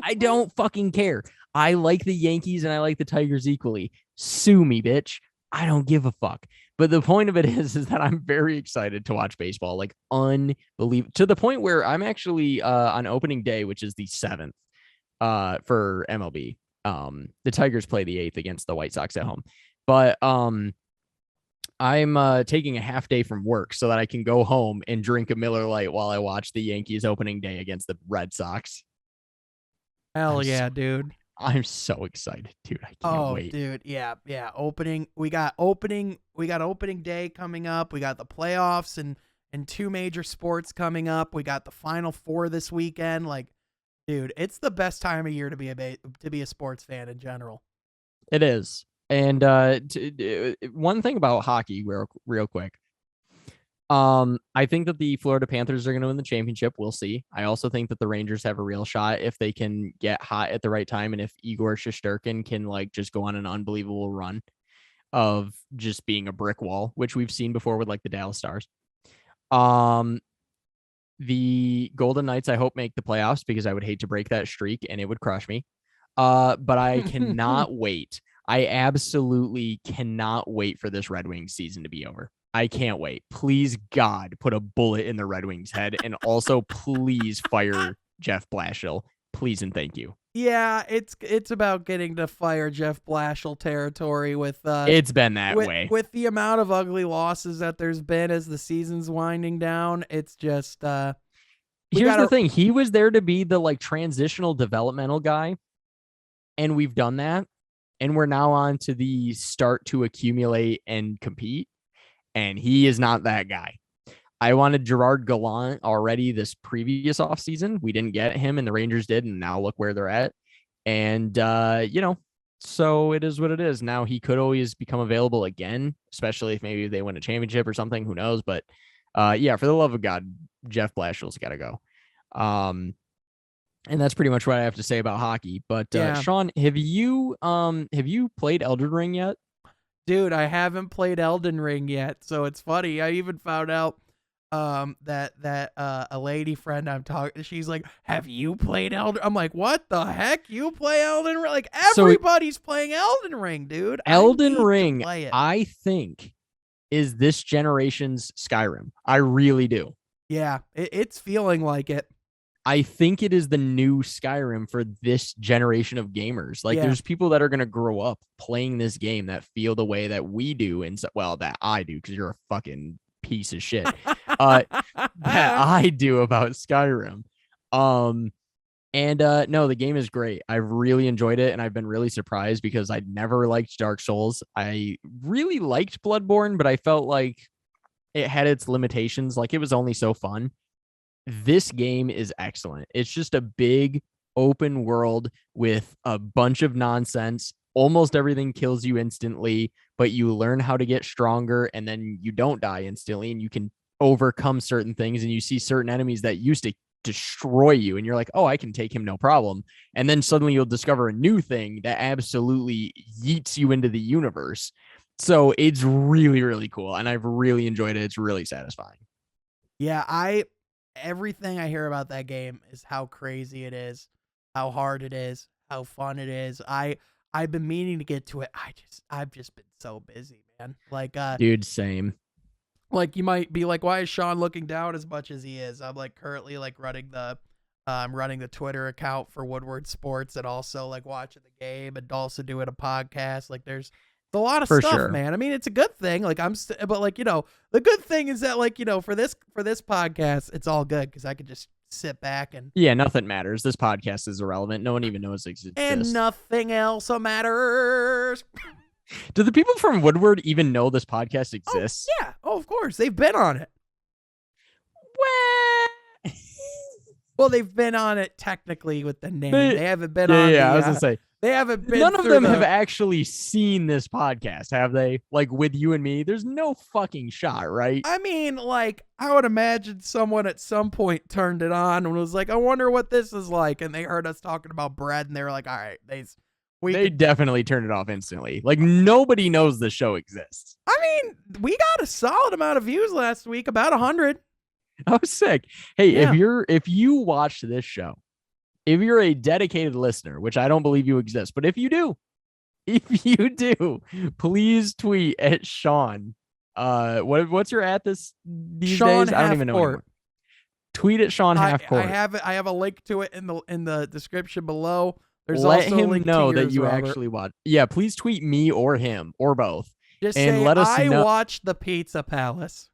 I don't fucking care. I like the Yankees and I like the Tigers equally. Sue me, bitch. I don't give a fuck. But the point of it is that I'm very excited to watch baseball, like unbelievable, to the point where I'm actually on opening day, which is the 7th for MLB. The Tigers play the 8th against the White Sox at home. But I'm taking a half day from work so that I can go home and drink a Miller Lite while I watch the Yankees opening day against the Red Sox. Hell I'm yeah, so dude. I'm so excited, dude. I can't Oh, wait. dude. Yeah. Yeah. We got opening day coming up. We got the playoffs and two major sports coming up. We got the Final Four this weekend. Like, dude, it's the best time of year to be a sports fan in general. It is. And one thing about hockey, real quick. I think that the Florida Panthers are going to win the championship. We'll see. I also think that the Rangers have a real shot if they can get hot at the right time, and if Igor Shesterkin can like just go on an unbelievable run of just being a brick wall, which we've seen before with like the Dallas Stars. The Golden Knights, I hope, make the playoffs because I would hate to break that streak and it would crush me. But I cannot wait. I absolutely cannot wait for this Red Wings season to be over. I can't wait. Please, God, put a bullet in the Red Wings head, and also please fire Jeff Blashill. Please and thank you. Yeah, it's about getting to fire Jeff Blashill territory with It's been that way. With the amount of ugly losses that there's been as the season's winding down. It's just here's the thing. He was there to be the like transitional developmental guy, and we've done that. And we're now on to the start to accumulate and compete. And he is not that guy. I wanted Gerard Gallant already this previous offseason. We didn't get him, and the Rangers did, and now look where they're at. And, so it is what it is. Now he could always become available again, especially if maybe they win a championship or something. Who knows? But, for the love of God, Jeff Blashill's got to go. And that's pretty much what I have to say about hockey. But Sean, have you played Elden Ring yet? Dude, I haven't played Elden Ring yet, so it's funny. I even found out that a lady friend I'm talking, she's like, "Have you played Elden?" I'm like, "What the heck? You play Elden Ring?" Like everybody's playing Elden Ring, dude. Elden Ring, I think, is this generation's Skyrim. I really do. Yeah, it's feeling like it. I think it is the new Skyrim for this generation of gamers. Like, there's people that are going to grow up playing this game that feel the way that we do. And that I do, because you're a fucking piece of shit. That I do about Skyrim. No, the game is great. I've really enjoyed it, and I've been really surprised because I never liked Dark Souls. I really liked Bloodborne, but I felt like it had its limitations. Like, it was only so fun. This game is excellent. It's just a big open world with a bunch of nonsense. Almost everything kills you instantly, but you learn how to get stronger, and then you don't die instantly, and you can overcome certain things, and you see certain enemies that used to destroy you, and you're like, oh, I can take him no problem. And then suddenly you'll discover a new thing that absolutely yeets you into the universe. So it's really, really cool, and I've really enjoyed it. It's really satisfying. Yeah, everything I hear about that game is how crazy it is, how hard it is, how fun it is. I've been meaning to get to it. I've just been so busy, man. Like, dude, same. Like, you might be like, why is Sean looking down as much as he is? I'm like currently like running the Twitter account for Woodward Sports, and also like watching the game, and also doing a podcast. Like, there's a lot of stuff, man. I mean, it's a good thing. Like, but like, the good thing is that, like, for this podcast, it's all good because I could just sit back and nothing matters. This podcast is irrelevant. No one even knows it exists, and nothing else matters. Do the people from Woodward even know this podcast exists? Oh, yeah. Oh, of course. They've been on it. Well, they've been on it technically with the name. They haven't been on. I was gonna say They haven't been. None of through them the- have actually seen this podcast, have they? Like with you and me, there's no fucking shot, right? I mean, like, I would imagine someone at some point turned it on and was like, I wonder what this is like. And they heard us talking about bread and they were like, all right, They definitely turned it off instantly. Like nobody knows the show exists. I mean, we got a solid amount of views last week, about 100. I was sick. Hey, Yeah. if you watch this show, if you're a dedicated listener, which I don't believe you exist, but if you do, please tweet at Sean. What's your at these Sean days? I don't even know Halfcourt. anymore. Tweet at Sean Halfcourt. I have a link to it in the description below. There's Let also a him link know to that yours, you Robert. actually watch. Yeah, please tweet me or him or both. Just and say, let us I know- watched the Pizza Palace.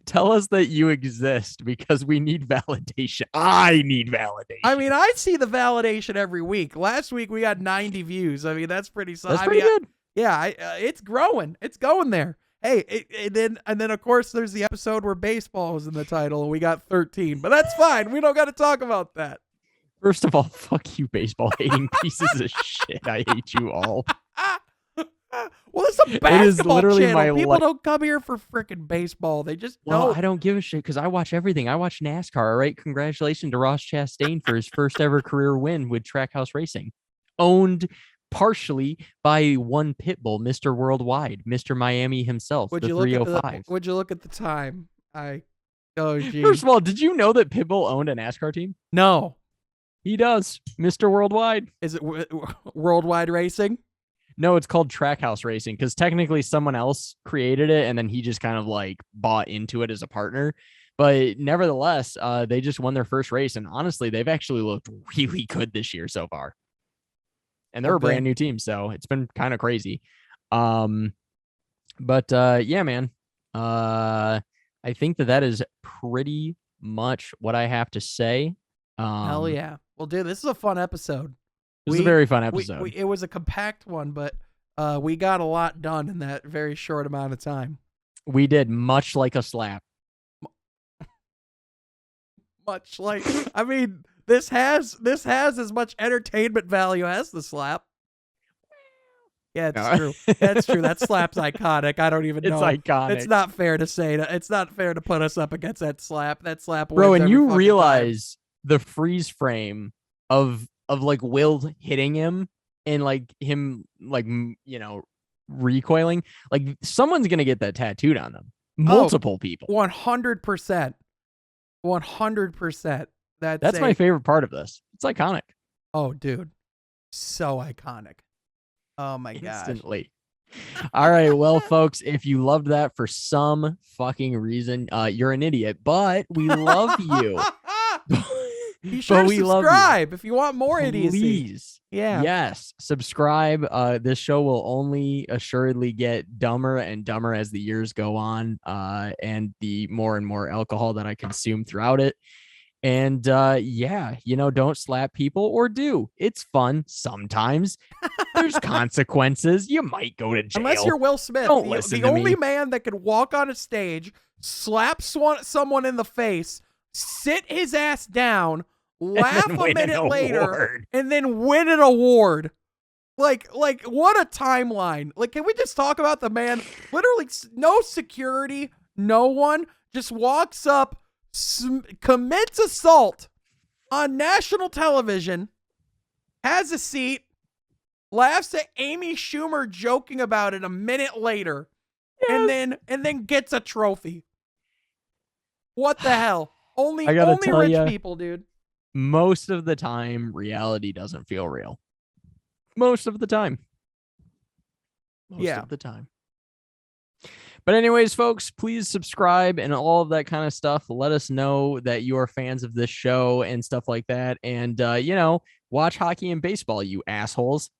Tell us that you exist because we need validation. I need validation. I mean, I see the validation every week. Last week we got 90 views. I mean, that's pretty solid. that's pretty good. Yeah, it's growing. It's going there. Hey, and then of course there's the episode where baseball was in the title and we got 13. But that's fine. We don't got to talk about that. First of all, fuck you, baseball hating pieces of shit. I hate you all. Well, it's a basketball literally channel. my People li- don't come here for freaking baseball. They just Well, don't. I don't give a shit because I watch everything. I watch NASCAR. All right, congratulations to Ross Chastain for his first ever career win with Trackhouse Racing, owned partially by one Pitbull, Mr. Worldwide, Mr. Miami himself, Would the you look at 305. Would you look at the time? Oh, geez. First of all, did you know that Pitbull owned a NASCAR team? No. He does, Mr. Worldwide. Is it Worldwide Racing? No, it's called Trackhouse Racing because technically someone else created it and then he just kind of like bought into it as a partner. But nevertheless, they just won their first race. And honestly, they've actually looked really good this year so far. And they're a brand new team. So it's been kind of crazy. Yeah, man. I think that is pretty much what I have to say. Hell yeah. Well, dude, this is a fun episode. It was a very fun episode. It was a compact one, but we got a lot done in that very short amount of time. We did, much like a slap. Much like, I mean, this has as much entertainment value as the slap. Yeah, it's true. That's true. That slap's iconic. I don't even know. It's iconic. It's not fair to say that. It's not fair to put us up against that slap. That slap, Bro, wins and every you fucking realize the freeze frame of like Will hitting him and like him like recoiling, like someone's gonna get that tattooed on them. Multiple people. 100%. 100%. That's my favorite part of this. It's iconic. Oh, dude, so iconic. Oh my god. Instantly. All right, well, folks, if you loved that for some fucking reason, you're an idiot, but we love you. Be sure to subscribe if you want more idiocy. Please. Yeah. Yes. Subscribe. This show will only assuredly get dumber and dumber as the years go on. And the more and more alcohol that I consume throughout it. And yeah, don't slap people or do. It's fun sometimes. There's consequences. You might go to jail. Unless you're Will Smith. Don't listen the to only me. man that could walk on a stage, slap someone in the face, sit his ass down, laugh a minute later, and then win an award. Like what a timeline. Like, can we just talk about the man? Literally no security, no one, just walks up, commits assault on national television, has a seat, laughs at Amy Schumer joking about it a minute later, Yes. and then gets a trophy. What the hell? Only I gotta tell rich ya, people, dude. most of the time, reality doesn't feel real. Most of the time. Most Yeah. of the time. But anyways, folks, please subscribe and all of that kind of stuff. Let us know that you are fans of this show and stuff like that. And, watch hockey and baseball, you assholes.